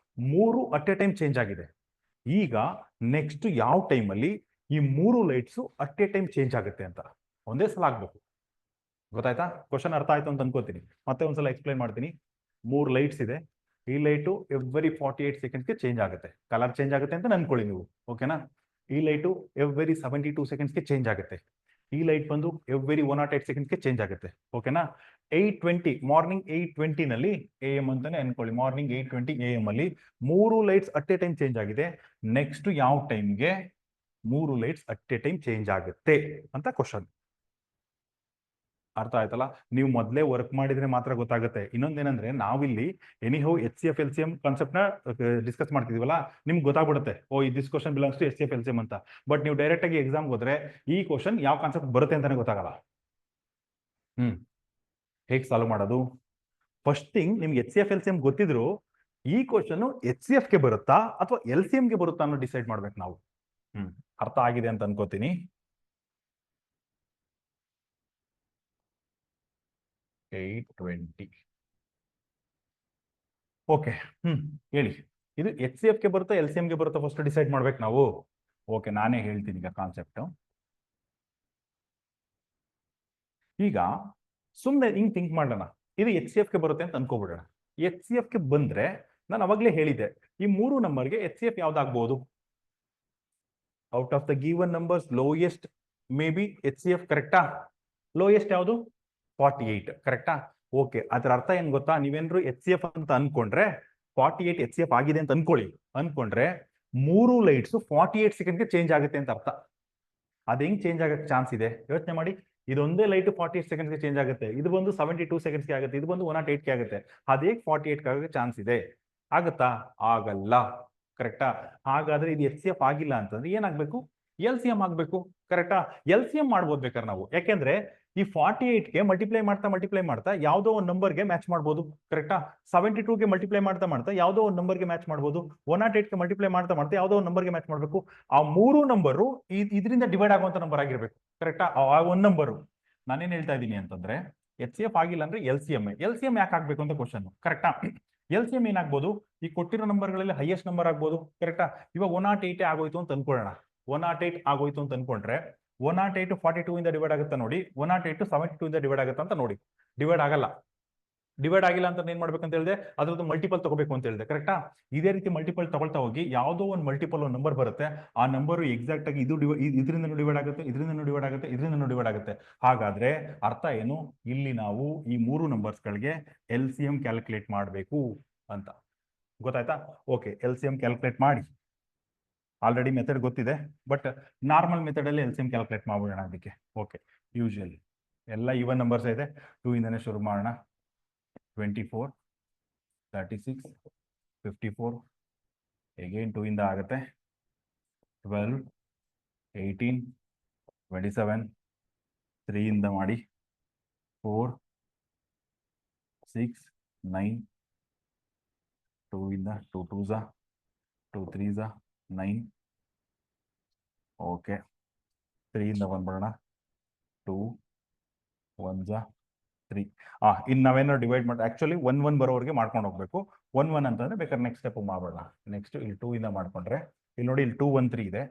3 ಅಟ್ ಎ ಟೈಮ್ ಚೇಂಜ್ ಆಗಿದೆ. ಈಗ ನೆಕ್ಸ್ಟ್ ಯಾವ ಟೈಮಲ್ಲಿ ಈ 3 lights at a time change ಆಗುತ್ತೆ ಅಂತ ಒಂದೇ ಸಲ ಆಗ್ಬೇಕು. ಗೊತ್ತಾಯ್ತಾ? ಕ್ವಶನ್ ಅರ್ಥ ಆಯ್ತು ಅಂತ ಅನ್ಕೋತೀನಿ. ಮತ್ತೆ ಒಂದ್ಸಲ ಎಕ್ಸ್ಪ್ಲೈನ್ ಮಾಡ್ತೀನಿ. 3 ಲೈಟ್ಸ್ ಇದೆ. ಈ ಲೈಟು ಎವ್ರಿ 48 ಸೆಕೆಂಡ್ಸ್ಗೆ ಚೇಂಜ್ ಆಗುತ್ತೆ, ಕಲರ್ ಚೇಂಜ್ ಆಗುತ್ತೆ ಅಂತ ಅನ್ಕೊಳ್ಳಿ ನೀವು. ಓಕೆನಾ? ಈ ಲೈಟು ಎವ್ರಿ 72 ಸೆಕೆಂಡ್ಸ್ಗೆ ಚೇಂಜ್ ಆಗುತ್ತೆ. ಈ ಲೈಟ್ ಬಂದು ಎವ್ರಿ 108 ಸೆಕೆಂಡ್ಸ್ಗೆ ಚೇಂಜ್ ಆಗುತ್ತೆ. ಓಕೆನಾ? 8:20 ಮಾರ್ನಿಂಗ್ 8:20 ನಲ್ಲಿ AM ಅಂತಾನೆ ಅನ್ಕೊಳ್ಳಿ. ಮಾರ್ನಿಂಗ್ 8:20 AM ಅಲ್ಲಿ 3 lights at a time change ಆಗಿದೆ. ನೆಕ್ಸ್ಟ್ ಯಾವ ಟೈಮ್ಗೆ 3 lights at a time change ಆಗುತ್ತೆ ಅಂತ ಕ್ವಶನ್. ಅರ್ಥ ಆಯ್ತಲ್ಲ? ನೀವು ಮೊದಲೇ ವರ್ಕ್ ಮಾಡಿದ್ರೆ ಮಾತ್ರ ಗೊತ್ತಾಗುತ್ತೆ. ಇನ್ನೊಂದೇನಂದ್ರೆ ನಾವಿಲ್ಲಿ ಎನಿಹೌ HCF LCM ಕಾನ್ಸೆಪ್ಟ್ ನ ಡಿಸ್ಕಸ್ ಮಾಡ್ತಿದೀವಲ್ಲ, ನಿಮ್ಗೆ ಗೊತ್ತಾಗ್ಬಿಡುತ್ತೆ oh this question belongs to HCF LCM ಅಂತ. ಬಟ್ ನೀವು ಡೈರೆಕ್ಟ್ ಆಗಿ ಎಕ್ಸಾಮ್ ಹೋದ್ರೆ ಈ ಕ್ವಶನ್ ಯಾವ ಕಾನ್ಸೆಪ್ಟ್ ಬರುತ್ತೆ ಅಂತಾನೆ ಗೊತ್ತಾಗಲ್ಲ. ಹೇಗೆ ಸಾಲ್ವ್ ಮಾಡೋದು? ಫಸ್ಟ್ ಥಿಂಗ್, ನಿಮ್ಗೆ HCF LCM ಗೊತ್ತಿದ್ರು ಈ ಕ್ವಶನ್ HCF ಗೆ ಬರುತ್ತಾ ಅಥವಾ LCM ಗೆ ಬರುತ್ತಾ ಅನ್ನೋ ಡಿಸೈಡ್ ಮಾಡ್ಬೇಕು ನಾವು. ಅರ್ಥ ಆಗಿದೆ ಅಂತ ಅನ್ಕೋತೀನಿ. 8:20 ಓಕೆ. ಹೇಳಿ, ಇದು HCF ಗೆ ಬರುತ್ತಾ LCM ಗೆ ಬರುತ್ತಾ ಫಸ್ಟ್ ಡಿಸೈಡ್ ಮಾಡ್ಬೇಕು ನಾವು. ಓಕೆ, ನಾನೇ ಹೇಳ್ತೀನಿ ಈಗ ಕಾನ್ಸೆಪ್ಟ್. ಈಗ ಸುಮ್ಮನೆ ಹಿಂಗ್ ಥಿಂಕ್ ಮಾಡೋಣ. ಇದು HCF ಗೆ ಬರುತ್ತೆ ಅಂತ ಅನ್ಕೋಬಿಡೋಣ. HCF ಗೆ ಬಂದ್ರೆ ನಾನು ಅವಾಗಲೇ ಹೇಳಿದ್ದೆ ಈ 3 ನಂಬರ್ಗೆ HCF ಯಾವ್ದಾಗ್ಬಹುದು? Out of the given numbers lowest may be HCF. ಕರೆಕ್ಟಾ? ಲೋಯೆಸ್ಟ್ ಯಾವುದು? 48. ಕರೆಕ್ಟಾ? ಓಕೆ, ಅದರ ಅರ್ಥ ಏನ್ ಗೊತ್ತಾ? ನೀವೇನ್ರು HCF ಅಂತ ಅನ್ಕೊಂಡ್ರೆ 48 HCF ಆಗಿದೆ ಅಂತ ಅನ್ಕೊಂಡ್ರೆ 3 ಲೈಟ್ಸ್ 48 ಸೆಕೆಂಡ್ಗೆ ಚೇಂಜ್ ಆಗುತ್ತೆ ಅಂತ ಅರ್ಥ. ಅದ್ ಹೆಂಗ್ ಚೇಂಜ್ ಆಗಕ್ಕೆ ಚಾನ್ಸ್ ಇದೆ ಯೋಚನೆ ಮಾಡಿ. ಇದೊಂದೇ ಲೈಟ್ 48 ಸೆಕೆಂಡ್ಗೆ ಚೇಂಜ್ ಆಗುತ್ತೆ. ಇದು ಬಂದು 72 ಸೆಕೆಂಡ್ಸ್ಗೆ ಆಗುತ್ತೆ. ಇದು ಬಂದು 108ಗೆ ಆಗುತ್ತೆ. ಅದೇ 48 ಆಗಕ್ಕೆ ಚಾನ್ಸ್ ಇದೆ. ಆಗುತ್ತಾ? ಆಗಲ್ಲ. ಕರೆಕ್ಟಾ? ಹಾಗಾದ್ರೆ ಇದು HCF ಆಗಿಲ್ಲ ಅಂತಂದ್ರೆ ಏನಾಗ್ಬೇಕು? LCM ಆಗ್ಬೇಕು. ಕರೆಕ್ಟಾ? LCM ಮಾಡ್ಬೋದು ಬೇಕಾದ್ರೆ ನಾವು. ಯಾಕೆಂದ್ರೆ ಈ 48ಗೆ ಮಲ್ಟಿಪ್ಲೈ ಮಾಡ್ತಾ ಯಾವುದೋ ಒಂದು ನಂಬರ್ಗೆ ಮ್ಯಾಚ್ ಮಾಡ್ಬೋದು. ಕರೆಕ್ಟಾ? 72ಗೆ ಮಲ್ಟಿಪ್ಲೈ ಮಾಡ್ತಾ ಯಾವುದೋ ಒಂದು ನಂಬರ್ಗೆ ಮ್ಯಾಚ್ ಮಾಡ್ಬೋದು. 108ಗೆ ಮಲ್ಟಿಪ್ಲೈ ಮಾಡ್ತಾ ಯಾವುದೋ ಒಂದು ನಂಬರ್ಗೆ ಮ್ಯಾಚ್ ಮಾಡ್ಬೇಕು. ಆ 3 ನಂಬರು ಇದರಿಂದ ಡಿವೈಡ್ ಆಗುವಂತ ನಂಬರ್ ಆಗಿರ್ಬೇಕು. ಕರೆಕ್ಟಾ? ಆ ಒಂದು ನಂಬರು. ನಾನೇನ್ ಹೇಳ್ತಾ ಇದ್ದೀನಿ ಅಂತಂದ್ರೆ HCF ಆಗಿಲ್ಲ ಅಂದ್ರೆ LCM ಯಾಕೆ ಆಗ್ಬೇಕು ಅಂತ ಕ್ವಶನ್. ಕರೆಕ್ಟಾ? LCM ಏನಾಗ್ಬೋದು? ಈ ಕೊಟ್ಟಿರೋ ನಂಬರ್ಗಳಲ್ಲಿ ಹೈಯೆಸ್ಟ್ ನಂಬರ್ ಆಗ್ಬೋದು. ಕರೆಕ್ಟಾ? ಇವಾಗ 108 ಆಗೋಯ್ತು ಅಂತ ಅನ್ಕೊಳ್ಳೋಣ. 108 ಆಗೋಯ್ತು ಅಂತ ಅನ್ಕೊಂಡ್ರೆ 108 42 ಇಂದ ಡಿವೈಡ್ ಆಗುತ್ತಾ ನೋಡಿ. 108 72 ಇಂದ ಡಿವೈಡ್ ಆಗುತ್ತಾ ಅಂತ ನೋಡಿ. ಡಿವೈಡ್ ಆಗಲ್ಲ. ಡಿವೈಡ್ ಆಗಿಲ್ಲ ಅಂತ ಏನ್ ಮಾಡ್ಬೇಕಂತ ಹೇಳಿದೆ? ಅದ್ರದ್ದು ಮಲ್ಟಿಪಲ್ ತಗೋಬೇಕು ಅಂತ ಹೇಳಿದೆ. ಕರೆಕ್ಟಾ? ಇದೇ ರೀತಿ ಮಲ್ಟಿಪಲ್ ತಗೊಳ್ತಾ ಹೋಗಿ ಯಾವುದೋ ಒಂದು ಮಲ್ಟಿಪಲ್ ಒಂದು ನಂಬರ್ ಬರುತ್ತೆ. ಆ ನಂಬರ್ ಎಕ್ಸಾಕ್ಟ್ ಆಗಿ ಇದರಿಂದ ಡಿವೈಡ್ ಆಗುತ್ತೆ, ಇದರಿಂದ ಡಿವೈಡ್ ಆಗುತ್ತೆ, ಇದರಿಂದ ಡಿವೈಡ್ ಆಗುತ್ತೆ. ಹಾಗಾದ್ರೆ ಅರ್ಥ ಏನು? ಇಲ್ಲಿ ನಾವು ಈ 3 ನಂಬರ್ಸ್ ಗಳಿಗೆ LCM ಕ್ಯಾಲ್ಕುಲೇಟ್ ಮಾಡಬೇಕು ಅಂತ. ಗೊತ್ತಾಯ್ತಾ? ಓಕೆ, LCM ಕ್ಯಾಲ್ಕುಲೇಟ್ ಮಾಡಿ. ಆಲ್ರೆಡಿ ಮೆಥಡ್ ಗೊತ್ತಿದೆ, ಬಟ್ ನಾರ್ಮಲ್ ಮೆಥಡ್ ಅಲ್ಲಿ LCM ಕ್ಯಾಲ್ಕುಲೇಟ್ ಮಾಡ್ಬಿಡೋಣ ಅದಕ್ಕೆ. ಓಕೆ, ಯೂಶುವಲಿ ಎಲ್ಲ ಈವನ್ ನಂಬರ್ಸ್ ಇದೆ. 2 ಇಂದನೇ ಶುರು ಮಾಡೋಣ. 24, 36, 54 ಅಗೇನ್ 2 ಇಂದ ಆಗುತ್ತೆ. 12, 18, 27 3 ಇಂದ ಮಾಡಿ. 4, 6, 9 2 ಇಂದ 2 2s 2 3s 9. ಓಕೆ, 3 ಇಂದ ಬಂದ್ಬಿಡೋಣ. 2 1s 3. ಇನ್ನು ನಾವೇನಾದ್ರು ಡಿವೈಡ್ ಮಾಡಿ ಆಕ್ಚುಲಿ 1 1 ಬರೋವರೆಗೆ ಮಾಡ್ಕೊಂಡು ಹೋಗ್ಬೇಕು. 1 1 ಅಂತಂದ್ರೆ ಬೇಕಾದ್ರೆ ನೆಕ್ಸ್ಟ್ ಸ್ಟೆಪ್ ಮಾಡೋಣ. ನೆಕ್ಸ್ಟ್ ಇಲ್ಲಿ 2 ಇಂದ ಮಾಡ್ಕೊಂಡ್ರೆ ಇಲ್ಲಿ ನೋಡಿ, ಇಲ್ಲಿ 2 1 3 ಇದೆ.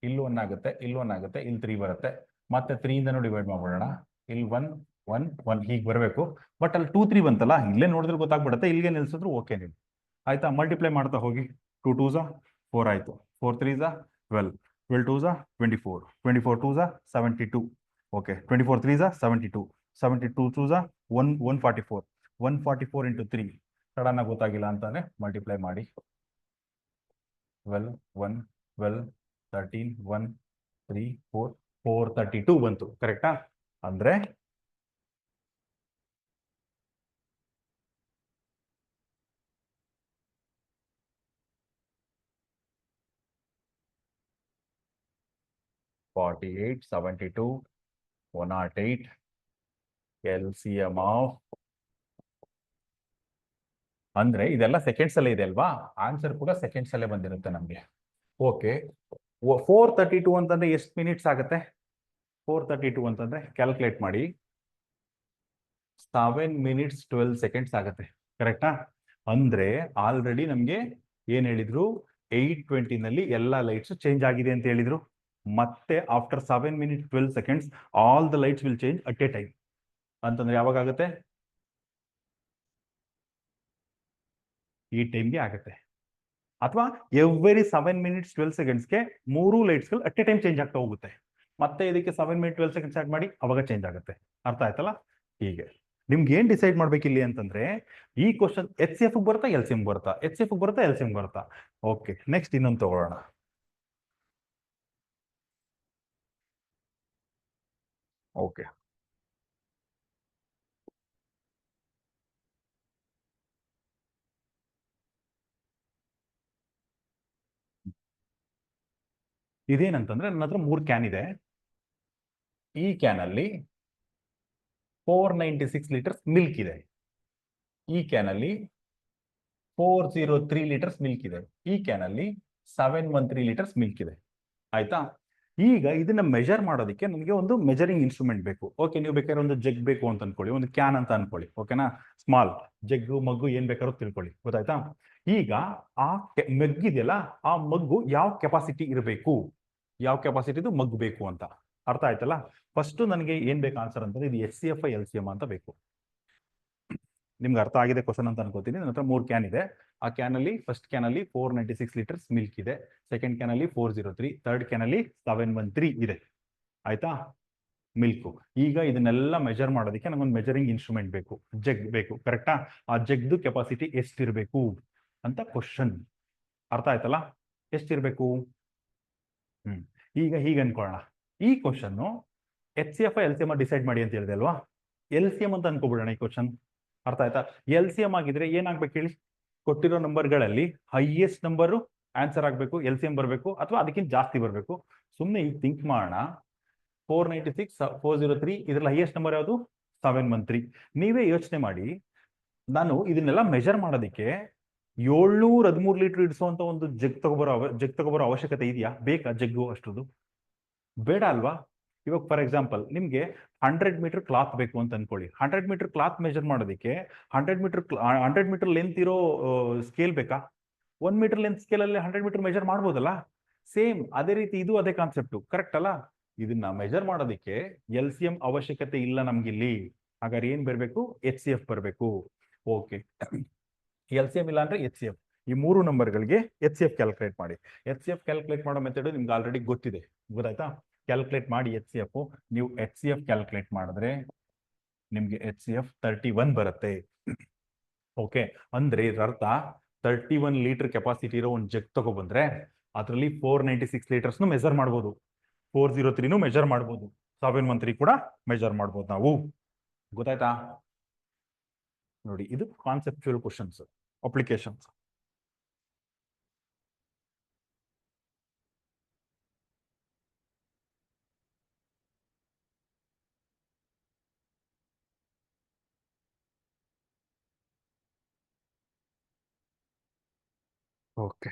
ಇಲ್ಲಿ 1 ಆಗುತ್ತೆ, ಇಲ್ಲಿ 1 ಆಗುತ್ತೆ, ಇಲ್ಲಿ 3 ಬರುತ್ತೆ. ಮತ್ತೆ 3 ಇಂದನೂ ಡಿವೈಡ್ ಮಾಡ್ಬಿಡೋಣ. ಇಲ್ಲಿ 1 1 1 ಹೀಗೆ ಬರಬೇಕು. ಬಟ್ ಅಲ್ಲಿ 2 3 ಬಂತಲ್ಲ, ಇಲ್ಲೇ ನೋಡಿದ್ರೆ ಗೊತ್ತಾಗ್ಬಿಡುತ್ತೆ. ಇಲ್ಲಿಗೆ ನಿಲ್ಸಿದ್ರು ಓಕೆ ನೀವು. ಆಯ್ತಾ? ಮಲ್ಟಿಪ್ಲೈ ಮಾಡ್ತಾ ಹೋಗಿ. 2 2s 4 ಆಯ್ತು. 4 3s 12. 12 2s are 24. 24 2s are 72. Okay. 24 3s are 72. 72 2s are 144. 144 into 3. Sudden ಆಗಿ ಗೊತ್ತಾಗಿಲ್ಲ ಅಂತಾನೆ ಮಲ್ಟಿಪ್ಲೈ ಮಾಡಿ. 12 1 12 13 1 3 4 432 ಬಂತು. ಕರೆಕ್ಟಾ? ಅಂದ್ರೆ $48, 72, 108, LCM ಆಫ್, ಅಂದ್ರೆ ಇದೆಲ್ಲ ಸೆಕೆಂಡ್ಸ್ ಅಲ್ಲೇ ಇದೆ ಅಲ್ವಾ? ಆನ್ಸರ್ ಕೂಡ ಸೆಕೆಂಡ್ಸ್ ಅಲ್ಲೇ ಬಂದಿರುತ್ತೆ ನಮ್ಗೆ. ಓಕೆ. 432 ಅಂತಂದ್ರೆ ಎಷ್ಟು ಮಿನಿಟ್ಸ್ ಆಗುತ್ತೆ? 432 ಅಂತಂದ್ರೆ ಕ್ಯಾಲ್ಕುಲೇಟ್ ಮಾಡಿ. 7 minutes 12 seconds ಆಗುತ್ತೆ. ಕರೆಕ್ಟಾ? ಅಂದ್ರೆ ಆಲ್ರೆಡಿ ನಮ್ಗೆ ಏನ್ ಹೇಳಿದ್ರು, 8:20 ನಲ್ಲಿ ಎಲ್ಲಾ ಲೈಟ್ಸ್ ಚೇಂಜ್ ಆಗಿದೆ ಅಂತ ಹೇಳಿದ್ರು. ಮತ್ತೆ after 7 minutes 12 seconds all the lights will change at a time ಅಂತಂದ್ರೆ ಯಾವಾಗ ಆಗುತ್ತೆ? ಈ ಟೈಮ್ಗೆ ಆಗುತ್ತೆ. ಅಥವಾ ಎವ್ರಿ 7 minutes 12 secondsಗೆ 3 ಲೈಟ್ಸ್ಗಳು ಅಟ್ ಎ ಟೈಮ್ ಚೇಂಜ್ ಆಗ್ತಾ ಹೋಗುತ್ತೆ. ಮತ್ತೆ ಇದಕ್ಕೆ 7 minutes 12 seconds ಆಡ್ ಮಾಡಿ, ಅವಾಗ ಚೇಂಜ್ ಆಗುತ್ತೆ. ಅರ್ಥ ಆಯ್ತಲ್ಲ? ಹೀಗೆ ನಿಮ್ಗೆ ಏನ್ ಡಿಸೈಡ್ ಮಾಡ್ಬೇಕಿಲ್ಲಿ ಅಂತಂದ್ರೆ, ಈ ಕ್ವಶನ್ ಎಚ್ ಸಿ ಎಫ್ ಬರುತ್ತಾ ಎಲ್ ಸಿ ಎಂ ಬರುತ್ತಾ, ಎಚ್ ಸಿ ಎಫ್ ಬರುತ್ತಾ ಎಲ್ ಸಿ ಎಂ ಬರುತ್ತಾ. ಓಕೆ, ನೆಕ್ಸ್ಟ್ ಇನ್ನೊಂದು ತಗೊಳ್ಳೋಣ. ಓಕೆ, ಇದೇನಂತಂದ್ರೆ ನನ್ನ ಹತ್ರ 3 ಕ್ಯಾನ್ ಇದೆ. ಈ ಕ್ಯಾನ್ ಅಲ್ಲಿ 496 ಲೀಟರ್ಸ್ ಮಿಲ್ಕ್ ಇದೆ. ಈ ಕ್ಯಾನ್ ಅಲ್ಲಿ 403 ಲೀಟರ್ಸ್ ಮಿಲ್ಕ್ ಇದೆ. ಈ ಕ್ಯಾನ್ ಅಲ್ಲಿ 713 ಲೀಟರ್ಸ್ ಮಿಲ್ಕ್ ಇದೆ. ಆಯ್ತಾ? ಈಗ ಇದನ್ನ ಮೆಜರ್ ಮಾಡೋದಕ್ಕೆ ನಮಗೆ ಒಂದು ಮೆಜರಿಂಗ್ ಇನ್ಸ್ಟ್ರೂಮೆಂಟ್ ಬೇಕು. ಓಕೆ, ನೀವು ಬೇಕಾದ್ರೆ ಒಂದು ಜಗ್ ಬೇಕು ಅಂತ ಅನ್ಕೊಳ್ಳಿ, ಒಂದು ಕ್ಯಾನ್ ಅಂತ ಅನ್ಕೊಳ್ಳಿ. ಓಕೆನಾ? ಸ್ಮಾಲ್ ಜಗ್ಗು ಮಗ್ಗು ಏನ್ ಬೇಕಾದ್ರೂ ತಿಳ್ಕೊಳ್ಳಿ. ಗೊತ್ತಾಯ್ತಾ? ಈಗ ಆ ಮಗ್ಗಿದೆಯಲ್ಲ, ಆ ಮಗ್ಗು ಯಾವ ಕೆಪಾಸಿಟಿ ಇರಬೇಕು, ಯಾವ ಕೆಪಾಸಿಟಿದು ಮಗ್ಗು ಬೇಕು ಅಂತ ಅರ್ಥ ಆಯ್ತಲ್ಲ? ಫಸ್ಟ್ ನನಗೆ ಏನ್ ಬೇಕು ಆನ್ಸರ್ ಅಂತಂದ್ರೆ, ಇದು H C F L C M ಅಂತ ಬೇಕು. ನಿಮ್ಗೆ ಅರ್ಥ ಆಗಿದೆ ಕ್ವಶನ್ ಅಂತ ಅನ್ಕೋತೀನಿ. ನನ್ನ ಹತ್ರ 3 ಕ್ಯಾನ್ ಇದೆ. ಆ ಕ್ಯಾನ್ ಅಲ್ಲಿ ಫಸ್ಟ್ ಕ್ಯಾನ್ ಅಲ್ಲಿ 496 ಲೀಟರ್ಸ್ ಮಿಲ್ಕ್ ಇದೆ. ಸೆಕೆಂಡ್ ಕ್ಯಾನ್ ಅಲ್ಲಿ 403, ಥರ್ಡ್ ಕ್ಯಾನ್ ಅಲ್ಲಿ 713 ಇದೆ. ಆಯ್ತಾ? ಮಿಲ್ಕ್. ಈಗ ಇದನ್ನೆಲ್ಲ ಮೆಜರ್ ಮಾಡೋದಕ್ಕೆ ನಮಗೊಂದು ಮೆಜರಿಂಗ್ ಇನ್ಸ್ಟ್ರೂಮೆಂಟ್ ಬೇಕು, ಜಗ್ ಬೇಕು. ಕರೆಕ್ಟಾ? ಆ ಜಗ್ದು ಕೆಪಾಸಿಟಿ ಎಷ್ಟಿರಬೇಕು ಅಂತ ಕ್ವಶನ್. ಅರ್ಥ ಆಯ್ತಲ್ಲ? ಎಷ್ಟಿರ್ಬೇಕು? ಈಗ ಹೀಗೆ ಅನ್ಕೊಳ್ಳೋಣ. ಈ question H C F L C M decide ಮಾಡಿ ಅಂತ ಹೇಳಿದೆ ಅಲ್ವಾ? ಎಲ್ ಸಿ ಎಂ ಅಂತ ಅನ್ಕೋಬಿಡೋಣ ಈ ಕ್ವಶನ್. ಅರ್ಥ ಆಯ್ತಾ? ಎಲ್ ಸಿ ಎಂ ಆಗಿದ್ರೆ ಏನಾಗ್ಬೇಕು ಹೇಳಿ? ಕೊಟ್ಟಿರೋ ನಂಬರ್ಗಳಲ್ಲಿ ಹೈಯೆಸ್ಟ್ ನಂಬರು ಆನ್ಸರ್ ಆಗಬೇಕು, ಎಲ್ ಸಿ ಎಂ ಬರಬೇಕು, ಅಥವಾ ಅದಕ್ಕಿಂತ ಜಾಸ್ತಿ ಬರಬೇಕು. ಸುಮ್ಮನೆ ಈಗ ಥಿಂಕ್ ಮಾಡೋಣ. 496, 403, ಇದ್ರಲ್ಲಿ ಹೈಯೆಸ್ಟ್ ನಂಬರ್ ಯಾವುದು? 713. ನೀವೇ ಯೋಚನೆ ಮಾಡಿ. ನಾನು ಇದನ್ನೆಲ್ಲ ಮೆಜರ್ ಮಾಡೋದಕ್ಕೆ 713 ಲೀಟರ್ ಇಡಿಸುವಂತ ಒಂದು ಜಗ್ ತಗೋಬರೋ ಅವಶ್ಯಕತೆ ಇದೆಯಾ? ಬೇಕಾ ಜಗ್ಗು ಅಷ್ಟೊಂದು? ಬೇಡ ಅಲ್ವಾ? ಇವಾಗ ಫಾರ್ ಎಕ್ಸಾಂಪಲ್ ನಿಮ್ಗೆ 100 ಮೀಟರ್ ಕ್ಲಾತ್ ಬೇಕು ಅಂತ ಅನ್ಕೊಳ್ಳಿ. 100 ಮೀಟರ್ ಕ್ಲಾತ್ ಮೆಜರ್ ಮಾಡೋದಕ್ಕೆ 100 ಮೀಟರ್ ಲೆಂತ್ ಇರೋ ಸ್ಕೇಲ್ ಬೇಕಾ? 1 ಮೀಟರ್ ಲೆಂತ್ ಸ್ಕೇಲ್ ಅಲ್ಲಿ 100 ಮೀಟರ್ ಮೆಜರ್ ಮಾಡ್ಬೋದಲ್ಲ? ಸೇಮ್ ಅದೇ ರೀತಿ ಇದು ಅದೇ ಕಾನ್ಸೆಪ್ಟ್. ಕರೆಕ್ಟ್ ಅಲ್ಲ? ಇದನ್ನ ಮೆಜರ್ ಮಾಡೋದಕ್ಕೆ ಎಲ್ ಸಿ ಎಂ ಅವಶ್ಯಕತೆ ಇಲ್ಲ ನಮ್ಗಿಲ್ಲಿ. ಹಾಗಾದ್ರೆ ಏನ್ ಬರಬೇಕು? ಎಚ್ ಸಿ ಎಫ್ ಬರಬೇಕು. ಓಕೆ, ಎಲ್ ಸಿ ಎಂ ಇಲ್ಲ ಅಂದ್ರೆ ಎಚ್ ಸಿ ಎಫ್. ಈ 3 ನಂಬರ್ಗಳಿಗೆ ಎಚ್ ಸಿ ಎಫ್ ಕ್ಯಾಲ್ಕುಲೇಟ್ ಮಾಡಿ. ಎಚ್ ಸಿ ಎಫ್ ಕ್ಯಾಲ್ಕುಲೇಟ್ ಮಾಡೋ ಮೆಥಡ್ ನಿಮ್ಗೆ ಆಲ್ರೆಡಿ ಗೊತ್ತಿದೆ. ಗೊತ್ತಾಯ್ತಾ? ಕ್ಯಾಲ್ಕುಲೇಟ್ ಮಾಡಿ ಎಚ್ ಸಿ ಎಫ್. ನೀವು ಎಚ್ ಸಿ ಎಫ್ ಕ್ಯಾಲ್ಕುಲೇಟ್ ಮಾಡಿದ್ರೆ ನಿಮ್ಗೆ ಎಚ್ ಸಿ ಎಫ್ 31 ಬರುತ್ತೆ. ಓಕೆ, ಅಂದ್ರೆ ಇದರ ಅರ್ಥ 31 ಲೀಟರ್ ಕೆಪಾಸಿಟಿ ಇರೋ ಒಂದು ಜಗ್ ತಗೊಬಂದ್ರೆ ಅದರಲ್ಲಿ 496 ಲೀಟರ್ಸ್ನು ಮೆಜರ್ ಮಾಡ್ಬೋದು, 403 ಮೆಜರ್ ಮಾಡ್ಬೋದು, 713 ಕೂಡ ಮೆಜರ್ ಮಾಡ್ಬೋದು ನಾವು. ಗೊತ್ತಾಯ್ತಾ? ನೋಡಿ, ಇದು conceptual questions, applications. Okay,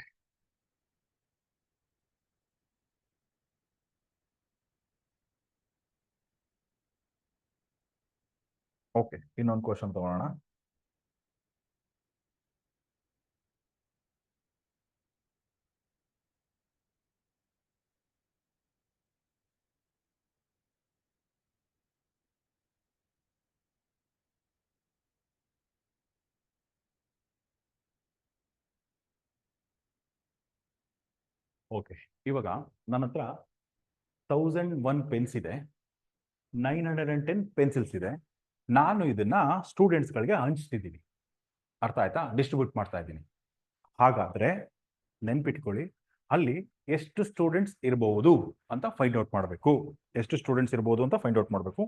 okay, ಇನ್ನೊಂದು ಕ್ವಶನ್ ತಗೊಳ್ಳೋಣ. ಓಕೆ, ಇವಾಗ ನನ್ನ ಹತ್ರ 1001 ಪೆನ್ಸ್ ಇದೆ, 910 ಪೆನ್ಸಿಲ್ಸ್ ಇದೆ. ನಾನು ಇದನ್ನ ಸ್ಟೂಡೆಂಟ್ಸ್ಗಳಿಗೆ ಹಂಚ್ತಿದ್ದೀನಿ. ಅರ್ಥ ಆಯ್ತಾ? ಡಿಸ್ಟ್ರಿಬ್ಯೂಟ್ ಮಾಡ್ತಾ ಇದ್ದೀನಿ. ಹಾಗಾದ್ರೆ ನೆನ್ಪಿಟ್ಕೊಳ್ಳಿ, ಅಲ್ಲಿ ಎಷ್ಟು ಸ್ಟೂಡೆಂಟ್ಸ್ ಇರಬಹುದು ಅಂತ ಫೈಂಡ್ ಔಟ್ ಮಾಡಬೇಕು. ಎಷ್ಟು ಸ್ಟೂಡೆಂಟ್ಸ್ ಇರಬಹುದು ಅಂತ ಫೈಂಡ್ ಔಟ್ ಮಾಡಬೇಕು.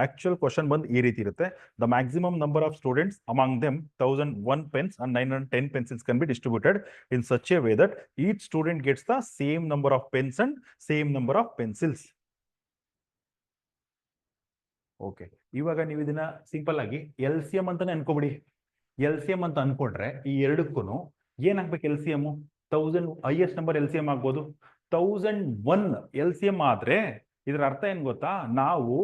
ಆಕ್ಚುಯಲ್ ಕ್ವಶನ್ ಬಂದು ಈ ರೀತಿ ಇರುತ್ತೆ: the maximum number of students among them 1001 pens and 910 pencils can be distributed in such a way that each student gets the same number of pens and same number of pencils. Okay, ಇವಾಗ ನೀವು ಇದನ್ನ simple ಆಗಿ L C M ಅಂತಾನೆ ಅನ್ಕೋಬಿಡಿ. L C M ಅಂತ ಅನ್ಕೊಂಡ್ರೆ ಈ ಎರಡಕ್ಕೂ ಏನಾಗ್ಬೇಕು? L C M 1000 highest number L C M ಆಗ್ಬೋದು. 1001 ಎಲ್ ಸಿ ಎಂ ಆದ್ರೆ ಇದರ ಅರ್ಥ ಏನ್ ಗೊತ್ತಾ? ನಾವು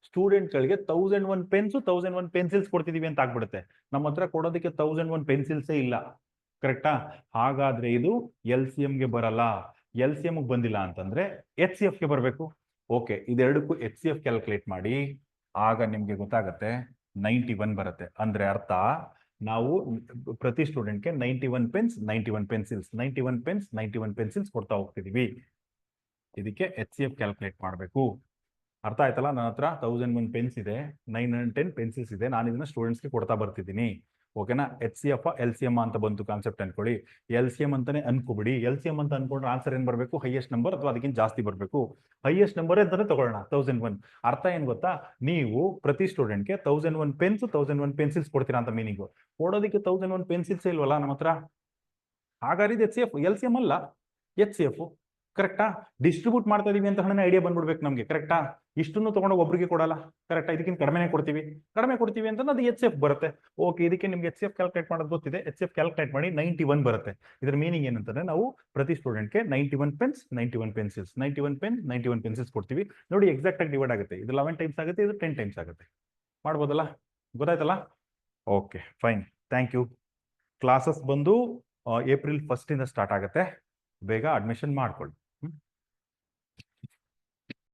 ಸ್ಟೂಡೆಂಟ್ಗಳಿಗೆ 1001 ಪೆನ್ಸ್ 1001 ಪೆನ್ಸಿಲ್ಸ್ ಕೊಡ್ತಿದೀವಿ ಅಂತ ಆಗ್ಬಿಡುತ್ತೆ. ನಮ್ಮ ಹತ್ರ ಕೊಡೋದಕ್ಕೆ 1001 ಪೆನ್ಸಿಲ್ಸೇ ಇಲ್ಲ. ಕರೆಕ್ಟಾ? ಹಾಗಾದ್ರೆ ಇದು ಎಲ್ ಸಿ ಎಂಗೆ ಬರಲ್ಲ. ಎಲ್ ಸಿ ಎಂ ಬಂದಿಲ್ಲ ಅಂತಂದ್ರೆ ಎಚ್ ಸಿ ಎಫ್ ಗೆ ಬರಬೇಕು. ಓಕೆ, ಇದೆರಡಕ್ಕೂ ಎಚ್ ಸಿ ಎಫ್ ಕ್ಯಾಲ್ಕುಲೇಟ್ ಮಾಡಿ. ಆಗ ನಿಮ್ಗೆ ಗೊತ್ತಾಗತ್ತೆ 91 ಬರುತ್ತೆ. ಅಂದ್ರೆ ಅರ್ಥ ನಾವು ಪ್ರತಿ ಸ್ಟೂಡೆಂಟ್ಗೆ 91 ಪೆನ್ಸ್ 91 ಪೆನ್ಸಿಲ್ಸ್ 91 ಪೆನ್ಸ್ 91 ಪೆನ್ಸಿಲ್ಸ್ ಕೊಡ್ತಾ ಹೋಗ್ತಿದೀವಿ. ಇದಕ್ಕೆ ಎಚ್ ಸಿ ಎಫ್ ಕ್ಯಾಲ್ಕುಲೇಟ್ ಮಾಡಬೇಕು. ಅರ್ಥ ಆಯ್ತಲ್ಲ? ನನ್ನ ಹತ್ರ 1001 ಪೆನ್ಸ್ ಇದೆ, 910 ಪೆನ್ಸಿಲ್ಸ್ ಇದೆ. ನಾನು ಇದನ್ನ ಸ್ಟೂಡೆಂಟ್ಸ್ಗೆ ಕೊಡ್ತಾ ಬರ್ತಿದ್ದೀನಿ. ಓಕೆನಾ? H C F L C M ಅಂತ ಬಂತು ಕಾನ್ಸೆಪ್ಟ್ ಅನ್ಕೊಳ್ಳಿ. ಎಲ್ ಸಿ ಎಂ ಅಂತಾನೆ ಅನ್ಕೋಬಿಡಿ. ಎಲ್ ಸಿ ಎಂ ಅಂತ ಅನ್ಕೊಂಡ್ರೆ ಆನ್ಸರ್ ಏನ್ ಬರಬೇಕು? ಹೈಯೆಸ್ಟ್ ನಂಬರ್ ಅಥವಾ ಅದಕ್ಕಿಂತ ಜಾಸ್ತಿ ಬರಬೇಕು. ಹೈಯೆಸ್ಟ್ ನಂಬರ್ ಅಂತಾನೆ ತಗೊಳ್ಳೋಣ 1001. ಅರ್ಥ ಏನ್ ಗೊತ್ತಾ? ನೀವು ಪ್ರತಿ ಸ್ಟೂಡೆಂಟ್ಗೆ 1001 ಪೆನ್ಸ್ 1001 ಪೆನ್ಸಿಲ್ಸ್ ಕೊಡ್ತೀರಾ ಅಂತ ಮೀನಿಂಗು. ಕೊಡೋದಕ್ಕೆ 1001 ಪೆನ್ಸಿಲ್ಸ್ ಇಲ್ವಲ್ಲ ನಮ್ಮ ಹತ್ರ. ಹಾಗಾದ್ರೆ ಇದು H C F, L C M ಅಲ್ಲ, ಎಚ್ ಸಿ ಎಫ್. ಕರೆಕ್ಟಾ? ಡಿಸ್ಟ್ರಿಬ್ಯೂಟ್ ಮಾಡ್ತಾ ಇದೀವಿ ಅಂತ ಐಡಿಯಾ ಬಂದ್ಬಿಡ್ಬೇಕು ನಮ್ಗೆ. ಕರೆಕ್ಟಾ? ಇಷ್ಟನ್ನು ತಗೊಂಡೋಗಿ ಒಬ್ರಿಗೆ ಕೊಡಲ್ಲ. ಕರೆಕ್ಟಾ? ಇದಕ್ಕಿಂತ ಕಡಿಮೆ ಕೊಡ್ತೀವಿ ಅಂತ ಅದು ಎಚ್ ಸಿ ಎಫ್ ಬರುತ್ತೆ. ಓಕೆ, ಇದಕ್ಕೆ ನಿಮ್ಗೆ ಎಚ್ ಸಿ ಎಫ್ ಕ್ಯಾಲ್ಕುಲೇಟ್ ಮಾಡೋದು ಗೊತ್ತಿದೆ. ಎಚ್ ಸಿ ಎಫ್ ಕ್ಯಾಲ್ಕುಲೇಟ್ ಮಾಡಿ 91 ಬರುತ್ತೆ. ಇದ್ರ ಮೀನಿಂಗ್ ಏನಂತಂದ್ರೆ ನಾವು ಪ್ರತಿ ಸ್ಟೂಡೆಂಟ್ಗೆ 91 ಪೆನ್ಸ್ 91 ಪೆನ್ಸಿಲ್ಸ್ 91 ಪೆನ್ 91 ಪೆನ್ಸಿಲ್ಸ್ ಕೊಡ್ತೀವಿ. ನೋಡಿ, ಎಕ್ಸಾಕ್ಟ್ ಆಗಿ ಡಿವೈಡ್ ಆಗುತ್ತೆ. ಇದು 11 ಟೈಮ್ಸ್ ಆಗುತ್ತೆ, ಇದು 10 ಟೈಮ್ಸ್ ಆಗುತ್ತೆ. ಮಾಡ್ಬೋದಲ್ಲ? ಗೊತ್ತಾಯ್ತಲ್ಲ? Okay, fine, thank you. Classes ಬಂದು ಏಪ್ರಿಲ್ 1 ಇಂದ ಸ್ಟಾರ್ಟ್ ಆಗುತ್ತೆ. ಬೇಗ ಅಡ್ಮಿಷನ್ ಮಾಡ್ಕೊಳ್ಳಿ.